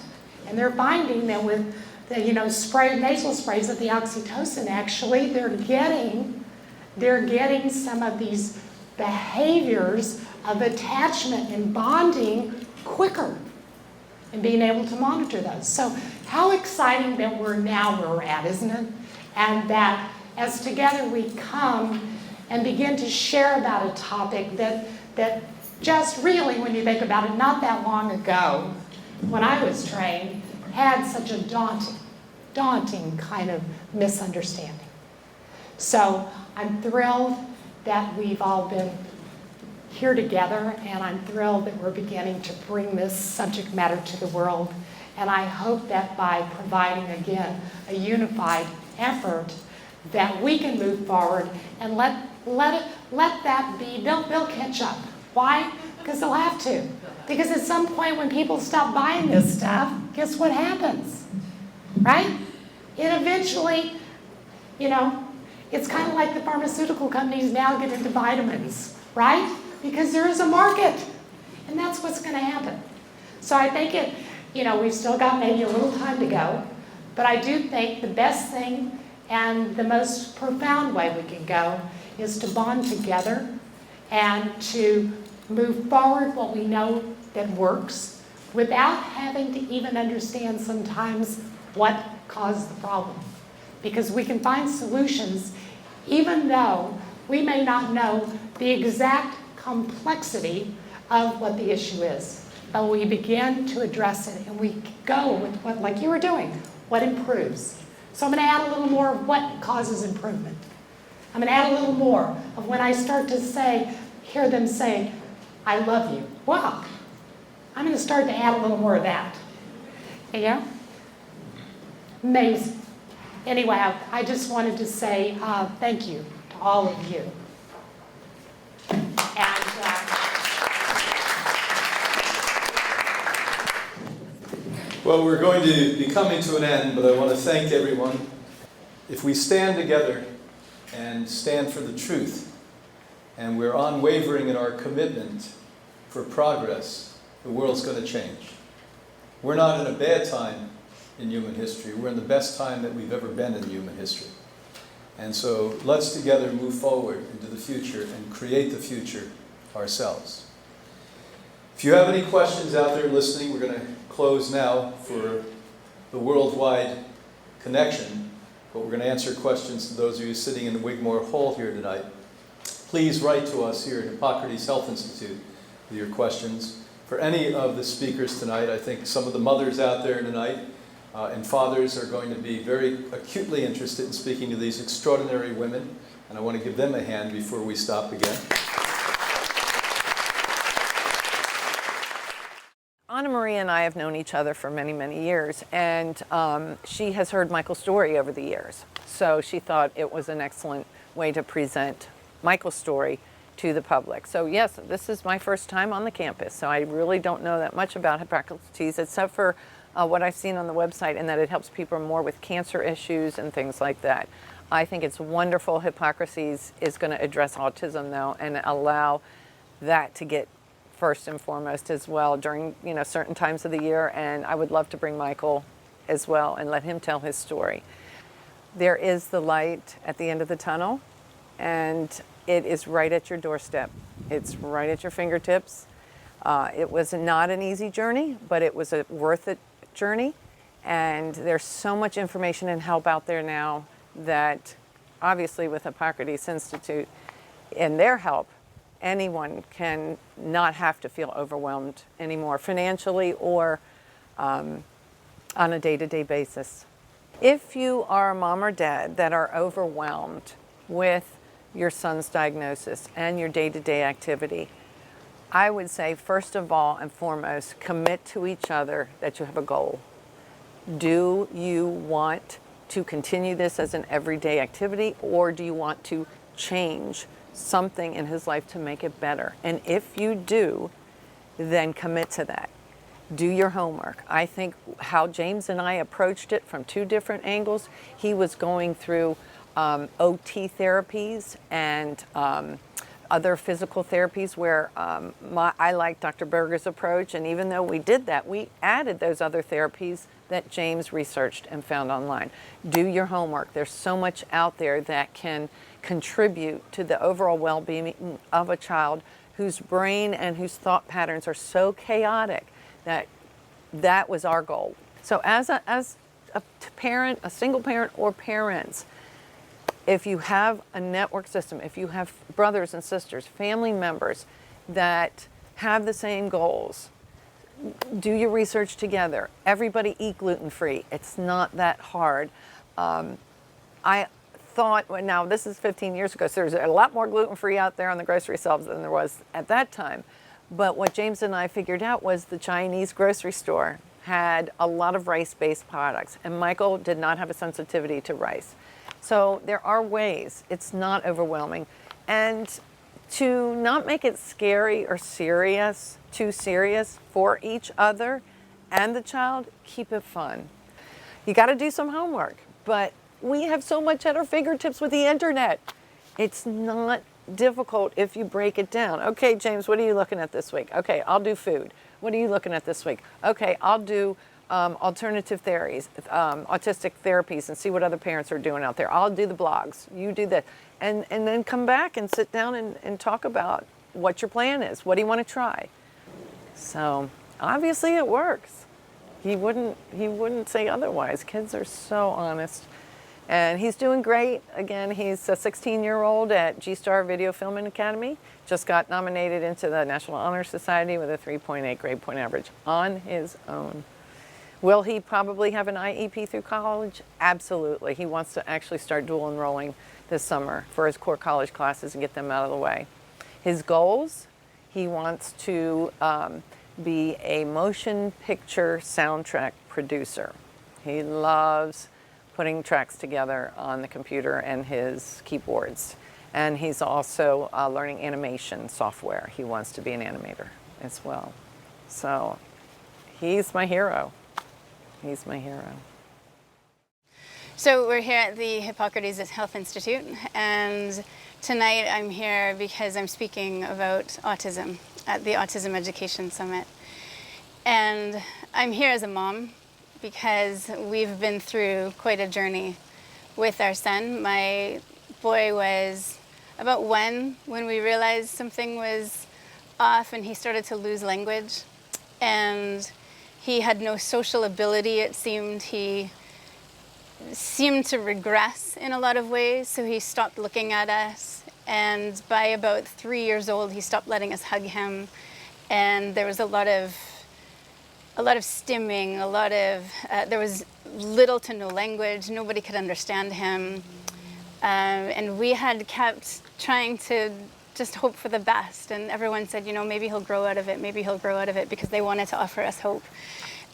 I: And they're finding that with the, nasal sprays of the oxytocin, actually, they're getting some of these behaviors of attachment and bonding quicker and being able to monitor those. So how exciting that we're now where we're at, isn't it? And that as together we come and begin to share about a topic that just really, when you think about it, not that long ago, when I was trained, had such a daunting kind of misunderstanding. So I'm thrilled that we've all been here together, and I'm thrilled that we're beginning to bring this subject matter to the world. And I hope that by providing, again, a unified effort, that we can move forward and let that be, they'll catch up. Why? because they'll have to. Because at some point when people stop buying this stuff, guess what happens, right? It eventually, it's kind of like the pharmaceutical companies now get into vitamins, right? Because there is a market, and that's what's going to happen. So I think we've still got maybe a little time to go, but I do think the best thing and the most profound way we can go is to bond together and to move forward what we know that works without having to even understand sometimes what caused the problem. Because we can find solutions even though we may not know the exact complexity of what the issue is. But we begin to address it and we go with what, like you were doing, what improves. So I'm going to add a little more of what causes improvement. I'm going to add a little more of when I start to hear them say, I love you. Wow. I'm going to start to add a little more of that. Yeah? Amazing. Anyway, I just wanted to say thank you to all of you. And
B: Well, we're going to be coming to an end, but I want to thank everyone. If we stand together and stand for the truth, and we're unwavering in our commitment for progress, the world's going to change. We're not in a bad time in human history. We're in the best time that we've ever been in human history. And so let's together move forward into the future and create the future ourselves. If you have any questions out there listening, we're going to close now for the worldwide connection, but we're going to answer questions to those of you sitting in the Wigmore Hall here tonight. Please write to us here at Hippocrates Health Institute with your questions. For any of the speakers tonight, I think some of the mothers out there tonight and fathers are going to be very acutely interested in speaking to these extraordinary women, and I want to give them a hand before we stop again.
E: Anna Maria and I have known each other for many, many years, and she has heard Michael's story over the years. So she thought it was an excellent way to present Michael's story to the public. So yes, this is my first time on the campus, so I really don't know that much about Hippocrates, except for what I've seen on the website, and that it helps people more with cancer issues and things like that. I think it's wonderful. Hippocrates is going to address autism, though, and allow that to get first and foremost as well during certain times of the year, and I would love to bring Michael as well and let him tell his story. There is the light at the end of the tunnel, and it is right at your doorstep. It's right at your fingertips. It was not an easy journey, but it was a worth it journey, and there's so much information and help out there now that obviously with Hippocrates Institute and their help, anyone can not have to feel overwhelmed anymore financially or on a day-to-day basis. If you are a mom or dad that are overwhelmed with your son's diagnosis and your day-to-day activity, I would say first of all and foremost, commit to each other that you have a goal. Do you want to continue this as an everyday activity, or do you want to change something in his life to make it better? And if you do, then commit to that. Do your homework. I think how James and I approached it from two different angles. He was going through OT therapies and other physical therapies where I like Dr. Berger's approach, and even though we did that, we added those other therapies that James researched and found online. Do your homework. There's so much out there that can contribute to the overall well-being of a child whose brain and whose thought patterns are so chaotic that was our goal. So as a parent, a single parent or parents, if you have a network system, if you have brothers and sisters, family members that have the same goals, do your research together. Everybody eat gluten-free. It's not that hard. I thought, well, now this is 15 years ago, so there's a lot more gluten-free out there on the grocery shelves than there was at that time. But what James and I figured out was the Chinese grocery store had a lot of rice-based products, and Michael did not have a sensitivity to rice. So there are ways. It's not overwhelming. And to not make it scary or serious, too serious for each other and the child, keep it fun. You got to do some homework, but we have so much at our fingertips with the internet. It's not difficult if you break it down. Okay, James, what are you looking at this week? Okay, I'll do food. What are you looking at this week? Okay, I'll do alternative therapies, autistic therapies, and see what other parents are doing out there. I'll do the blogs. You do that. And then come back and sit down and talk about what your plan is. What do you want to try? So obviously it works. He wouldn't say otherwise. Kids are so honest. And he's doing great. Again, he's a 16-year-old at G-Star Video Filming Academy. Just got nominated into the National Honor Society with a 3.8 grade point average on his own. Will he probably have an IEP through college? Absolutely. He wants to actually start dual enrolling this summer for his core college classes and get them out of the way. His goals, he wants to be a motion picture soundtrack producer. He loves putting tracks together on the computer and his keyboards. And he's also learning animation software. He wants to be an animator as well. So he's my hero. He's my hero.
G: So we're here at the Hippocrates Health Institute, and tonight I'm here because I'm speaking about autism at the Autism Education Summit. And I'm here as a mom because we've been through quite a journey with our son. My boy was about one when we realized something was off and he started to lose language. And he had no social ability, it seemed. He seemed to regress in a lot of ways, so he stopped looking at us. And by about 3 years old, he stopped letting us hug him. And there was a lot of stimming, there was little to no language. Nobody could understand him. And we had kept trying to just hope for the best. And everyone said, you know, maybe he'll grow out of it, maybe he'll grow out of it, because they wanted to offer us hope.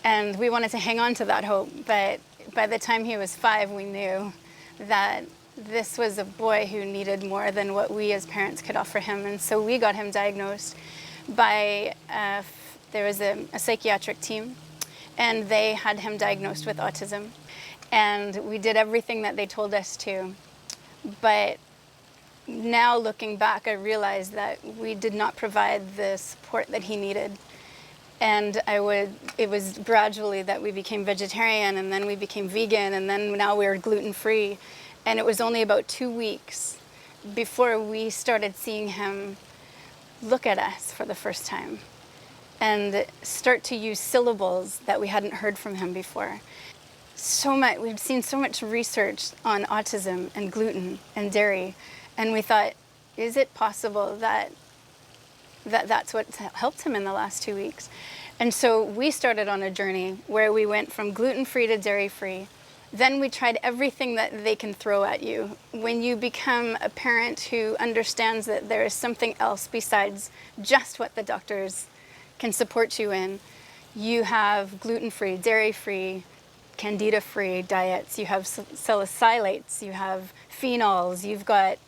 G: And we wanted to hang on to that hope. But by the time he was 5, we knew that this was a boy who needed more than what we as parents could offer him. And so we got him diagnosed by, there was a psychiatric team, and they had him diagnosed with autism. And we did everything that they told us to. But now looking back, I realized that we did not provide the support that he needed. And it was gradually that we became vegetarian, and then we became vegan, and then now we're gluten-free. And it was only about 2 weeks before we started seeing him look at us for the first time and start to use syllables that we hadn't heard from him before. We've seen so much research on autism and gluten and dairy, and we thought, is it possible that that's what helped him in the last 2 weeks? And so we started on a journey where we went from gluten-free to dairy-free. Then we tried everything that they can throw at you. When you become a parent who understands that there is something else besides just what the doctors can support you in, you have gluten-free, dairy-free, candida-free diets, you have salicylates, you have phenols, you've got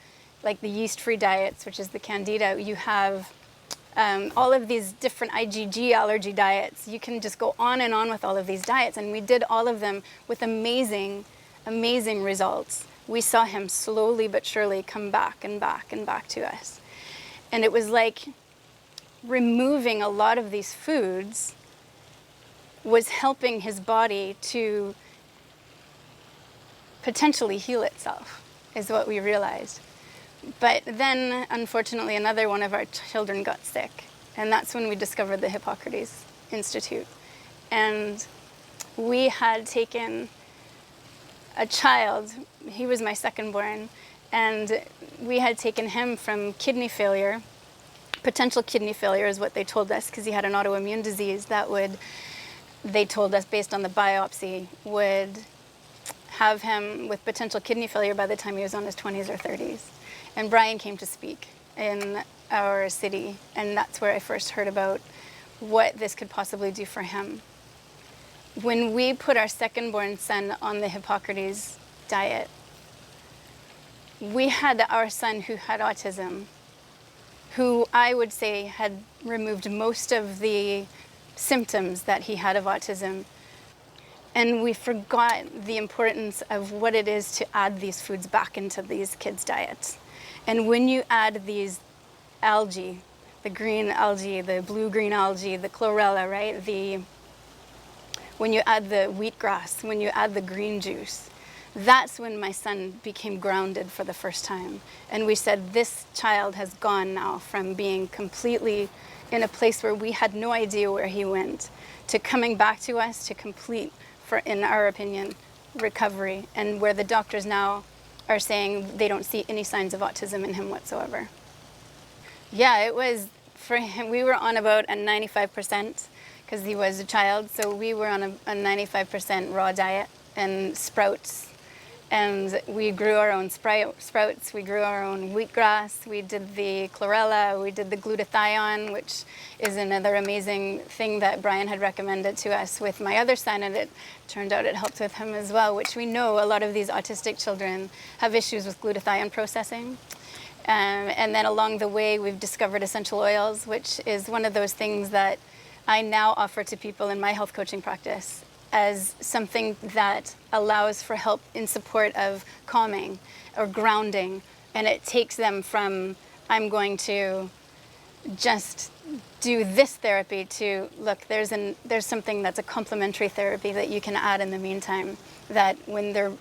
G: like the yeast-free diets, which is the candida, you have all of these different IgG allergy diets. You can just go on and on with all of these diets, and we did all of them with amazing, amazing results. We saw him slowly but surely come back and back and back to us. And it was like removing a lot of these foods was helping his body to potentially heal itself, is what we realized. But then, unfortunately, another one of our children got sick, and that's when we discovered the Hippocrates Institute. And we had taken a child, he was my second born, and we had taken him from kidney failure. Potential kidney failure is what they told us, because he had an autoimmune disease that they told us based on the biopsy, would have him with potential kidney failure by the time he was on his 20s or 30s. And Brian came to speak in our city, and that's where I first heard about what this could possibly do for him. When we put our second-born son on the Hippocrates diet, we had our son who had autism who I would say had removed most of the symptoms that he had of autism. And we forgot the importance of what it is to add these foods back into these kids' diets. And when you add these algae, the green algae, the blue-green algae, the chlorella, right? When you add the wheatgrass, when you add the green juice, that's when my son became grounded for the first time. And we said, this child has gone now from being completely in a place where we had no idea where he went, to coming back to us to complete, for, in our opinion, recovery, and where the doctors now are saying they don't see any signs of autism in him whatsoever. Yeah, it was, for him, we were on about a 95%, because he was a child, so we were on a 95% raw diet and sprouts. And we grew our own sprouts, we grew our own wheatgrass, we did the chlorella, we did the glutathione, which is another amazing thing that Brian had recommended to us with my other son, and it turned out it helped with him as well, which we know a lot of these autistic children have issues with glutathione processing. And then along the way, we've discovered essential oils, which is one of those things that I now offer to people in my health coaching practice as something that allows for help in support of calming or grounding. And it takes them from, I'm going to just do this therapy, to, look, there's something that's a complementary therapy that you can add in the meantime, that when they're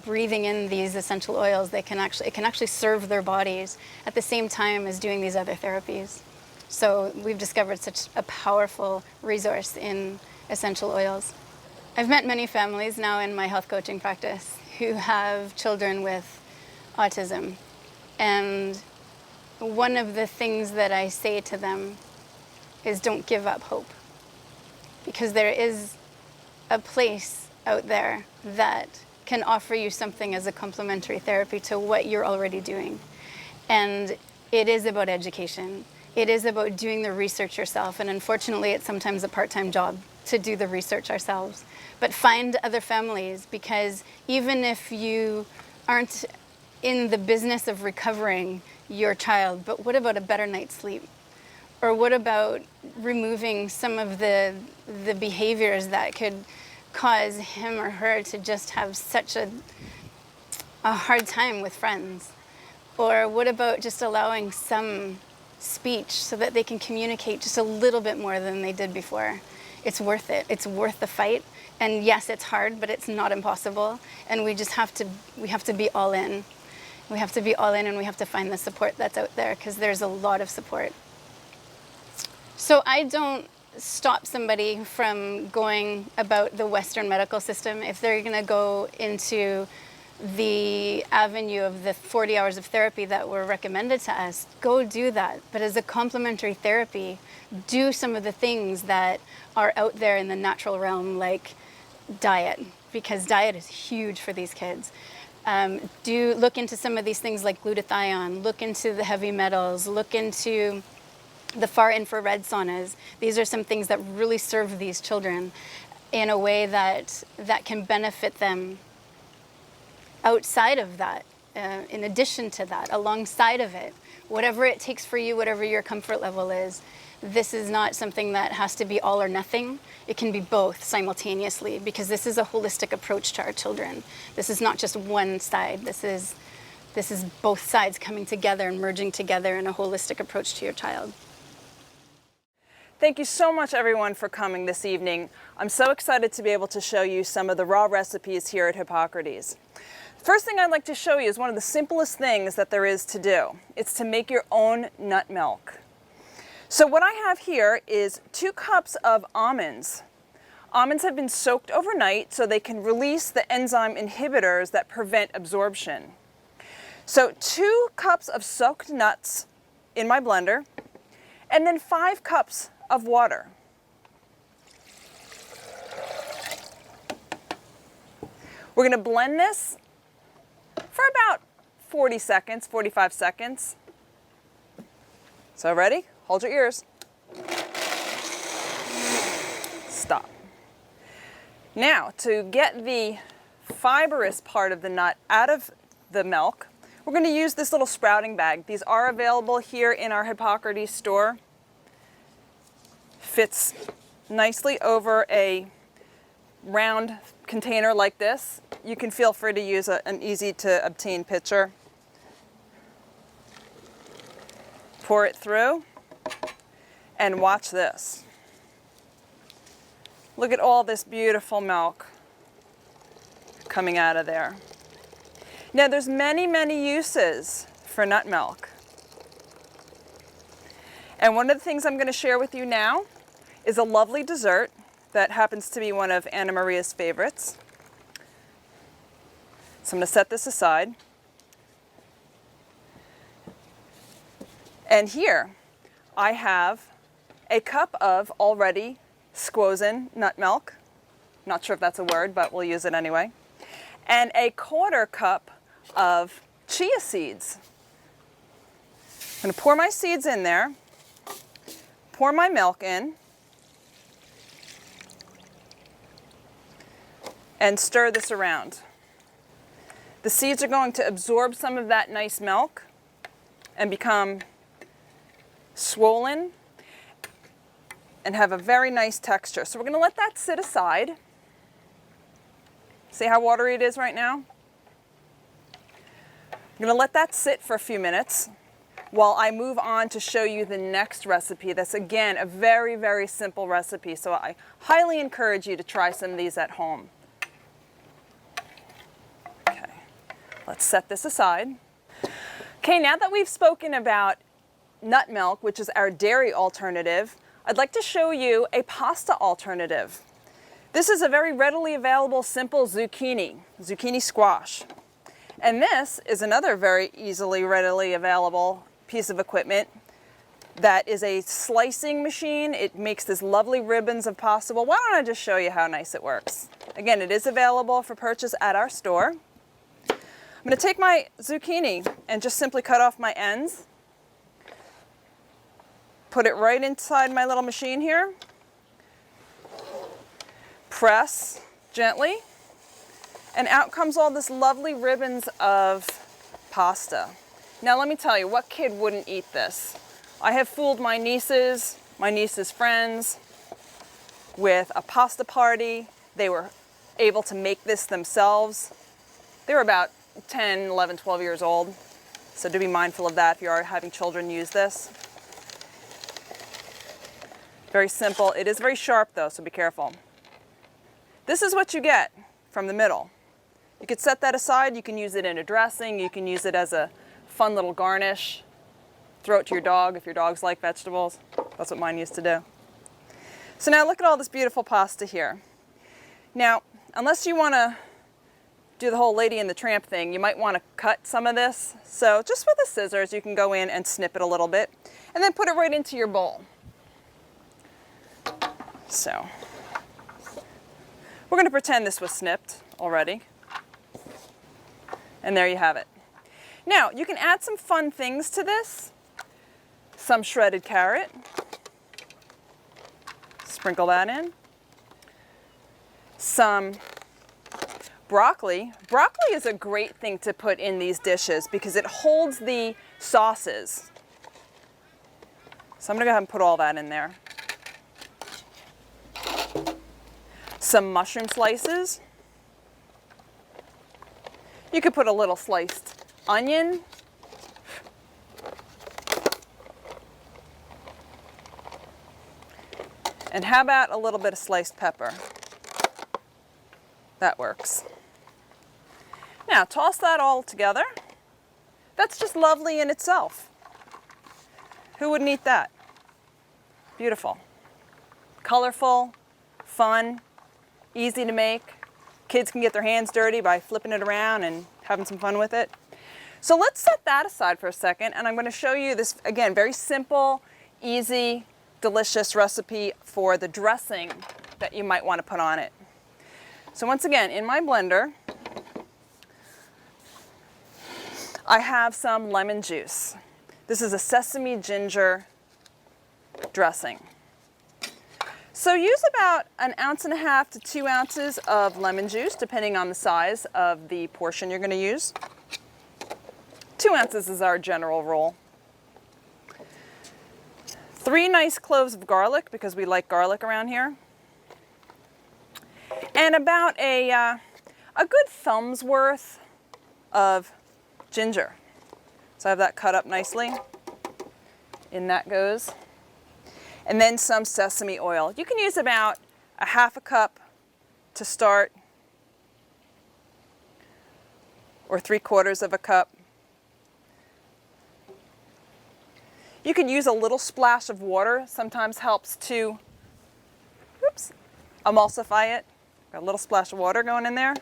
G: breathing in these essential oils, it can actually serve their bodies at the same time as doing these other therapies. So we've discovered such a powerful resource in essential oils. I've met many families now in my health coaching practice who have children with autism. And one of the things that I say to them is, don't give up hope. Because there is a place out there that can offer you something as a complementary therapy to what you're already doing. And it is about education. It is about doing the research yourself. And unfortunately, it's sometimes a part-time job to do the research ourselves. But find other families, because even if you aren't in the business of recovering your child, but what about a better night's sleep? Or what about removing some of the behaviors that could cause him or her to just have such a hard time with friends? Or what about just allowing some speech so that they can communicate just a little bit more than they did before? It's worth it. It's worth the fight. And yes, it's hard, but it's not impossible. And we just have to be all in. We have to be all in, and we have to find the support that's out there, because there's a lot of support. So I don't stop somebody from going about the Western medical system. If they're going to go into the avenue of the 40 hours of therapy that were recommended to us, go do that. But as a complementary therapy, do some of the things that are out there in the natural realm, like diet, because diet is huge for these kids. Do look into some of these things like glutathione, look into the heavy metals, look into the far infrared saunas. These are some things that really serve these children in a way that can benefit them outside of that, in addition to that, alongside of it. Whatever it takes for you, whatever your comfort level is, this is not something that has to be all or nothing. It can be both simultaneously, because this is a holistic approach to our children. This is not just one side. This is both sides coming together and merging together in a holistic approach to your child.
J: Thank you so much, everyone, for coming this evening. I'm so excited to be able to show you some of the raw recipes here at Hippocrates. First thing I'd like to show you is one of the simplest things that there is to do. It's to make your own nut milk. So what I have here is 2 cups of almonds. Almonds have been soaked overnight so they can release the enzyme inhibitors that prevent absorption. So 2 cups of soaked nuts in my blender, and then 5 cups of water. We're going to blend this for about 40 seconds, 45 seconds. So ready? Hold your ears. Stop. Now, to get the fibrous part of the nut out of the milk, We're going to use this little sprouting bag. These are available here in our Hippocrates store. Fits nicely over a round container like this. You can feel free to use an easy to obtain pitcher. Pour it through and watch this. Look at all this beautiful milk coming out of there. Now there's many, many uses for nut milk. And one of the things I'm going to share with you now is a lovely dessert that happens to be one of Anna Maria's favorites. So I'm going to set this aside. And here I have a cup of already squozen nut milk. Not sure if that's a word, but we'll use it anyway. And a 1/4 cup of chia seeds. I'm going to pour my seeds in there, pour my milk in, and stir this around. The seeds are going to absorb some of that nice milk and become swollen and have a very nice texture. So we're going to let that sit aside. See how watery it is right now? I'm going to let that sit for a few minutes while I move on to show you the next recipe. That's again a very, very simple recipe. So I highly encourage you to try some of these at home. Okay, let's set this aside. Okay, now that we've spoken about nut milk, which is our dairy alternative, I'd like to show you a pasta alternative. This is a very readily available simple zucchini squash. And this is another very readily available piece of equipment that is a slicing machine. It makes this lovely ribbons of pasta. Well, why don't I just show you how nice it works? Again, it is available for purchase at our store. I'm going to take my zucchini and just simply cut off my ends. Put it right inside my little machine here. Press gently. And out comes all this lovely ribbons of pasta. Now let me tell you, what kid wouldn't eat this? I have fooled my nieces friends with a pasta party. They were able to make this themselves. They were about 10, 11, 12 years old. So do be mindful of that if you are having children use this. Very simple. It is very sharp though, so be careful. This is what you get from the middle. You could set that aside. You can use it in a dressing. You can use it as a fun little garnish. Throw it to your dog if your dogs like vegetables. That's what mine used to do. So now look at all this beautiful pasta here. Now, unless you want to do the whole Lady and the Tramp thing, you might want to cut some of this. So just with the scissors, you can go in and snip it a little bit and then put it right into your bowl. So we're going to pretend this was snipped already. And there you have it. Now, you can add some fun things to this. Some shredded carrot. Sprinkle that in. Some broccoli. Broccoli is a great thing to put in these dishes because it holds the sauces. So I'm going to go ahead and put all that in there. Some mushroom slices. You could put a little sliced onion. And how about a little bit of sliced pepper? That works. Now toss that all together. That's just lovely in itself. Who wouldn't eat that? Beautiful. Colorful, fun, easy to make. Kids can get their hands dirty by flipping it around and having some fun with it. So let's set that aside for a second, and I'm going to show you this, again, very simple, easy, delicious recipe for the dressing that you might want to put on it. So once again, in my blender, I have some lemon juice. This is a sesame ginger dressing. So use about 1.5 ounces to 2 ounces of lemon juice, depending on the size of the portion you're going to use. 2 ounces is our general rule. 3 nice cloves of garlic, because we like garlic around here. And about a good thumb's worth of ginger. So I have that cut up nicely. In that goes. And then some sesame oil. You can use about a half a cup to start, or 3/4 of a cup. You can use a little splash of water. Sometimes helps to, emulsify it. Got a little splash of water going in there.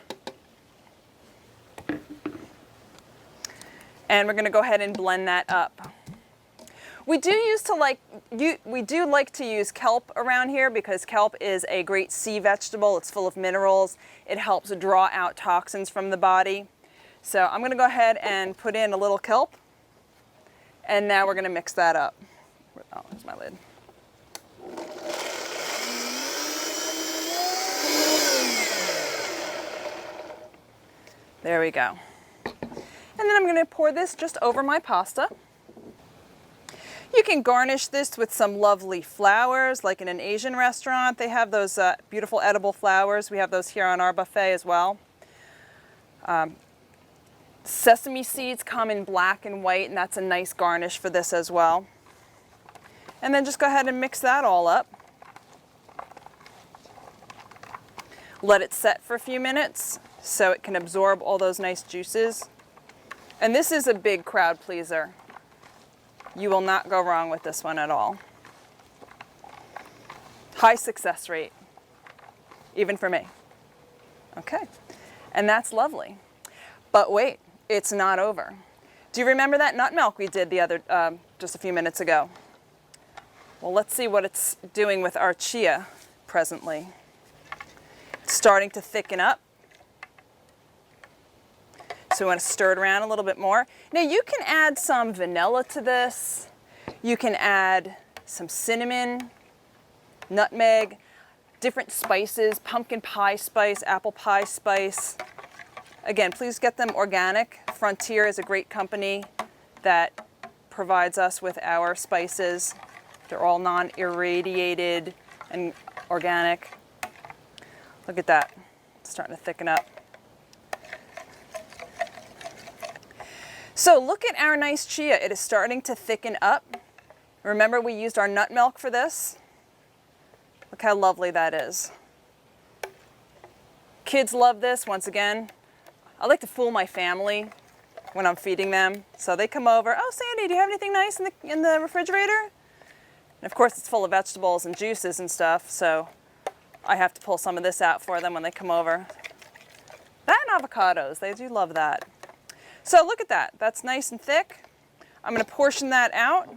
J: And we're going to go ahead and blend that up. We do like to use kelp around here because kelp is a great sea vegetable. It's full of minerals. It helps draw out toxins from the body. So I'm going to go ahead and put in a little kelp. And now we're going to mix that up. Oh, there's my lid. There we go. And then I'm going to pour this just over my pasta. You can garnish this with some lovely flowers, like in an Asian restaurant. They have those beautiful edible flowers. We have those here on our buffet as well. Sesame seeds come in black and white, and that's a nice garnish for this as well. And then just go ahead and mix that all up. Let it set for a few minutes so it can absorb all those nice juices. And this is a big crowd pleaser. You will not go wrong with this one at all. High success rate, even for me. Okay, and that's lovely. But wait, it's not over. Do you remember that nut milk we did just a few minutes ago? Well, let's see what it's doing with our chia presently. It's starting to thicken up. So we want to stir it around a little bit more. Now you can add some vanilla to this. You can add some cinnamon, nutmeg, different spices, pumpkin pie spice, apple pie spice. Again, please get them organic. Frontier is a great company that provides us with our spices. They're all non-irradiated and organic. Look at that, it's starting to thicken up. So look at our nice chia. It is starting to thicken up. Remember, we used our nut milk for this. Look how lovely that is. Kids love this. Once again, I like to fool my family when I'm feeding them. So they come over, oh, Sandy, do you have anything nice in the refrigerator? And of course, it's full of vegetables and juices and stuff, so I have to pull some of this out for them when they come over. That and avocados, they do love that. So look at that, that's nice and thick. I'm going to portion that out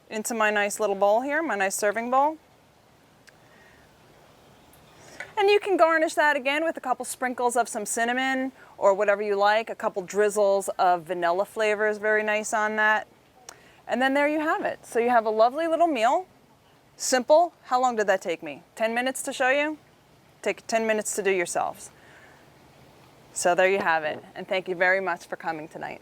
J: into my nice little bowl here, my nice serving bowl. And you can garnish that again with a couple sprinkles of some cinnamon or whatever you like, a couple drizzles of vanilla flavor is very nice on that. And then there you have it. So you have a lovely little meal, simple. How long did that take me? 10 minutes to show you? Take 10 minutes to do yourselves. So there you have it, and thank you very much for coming tonight.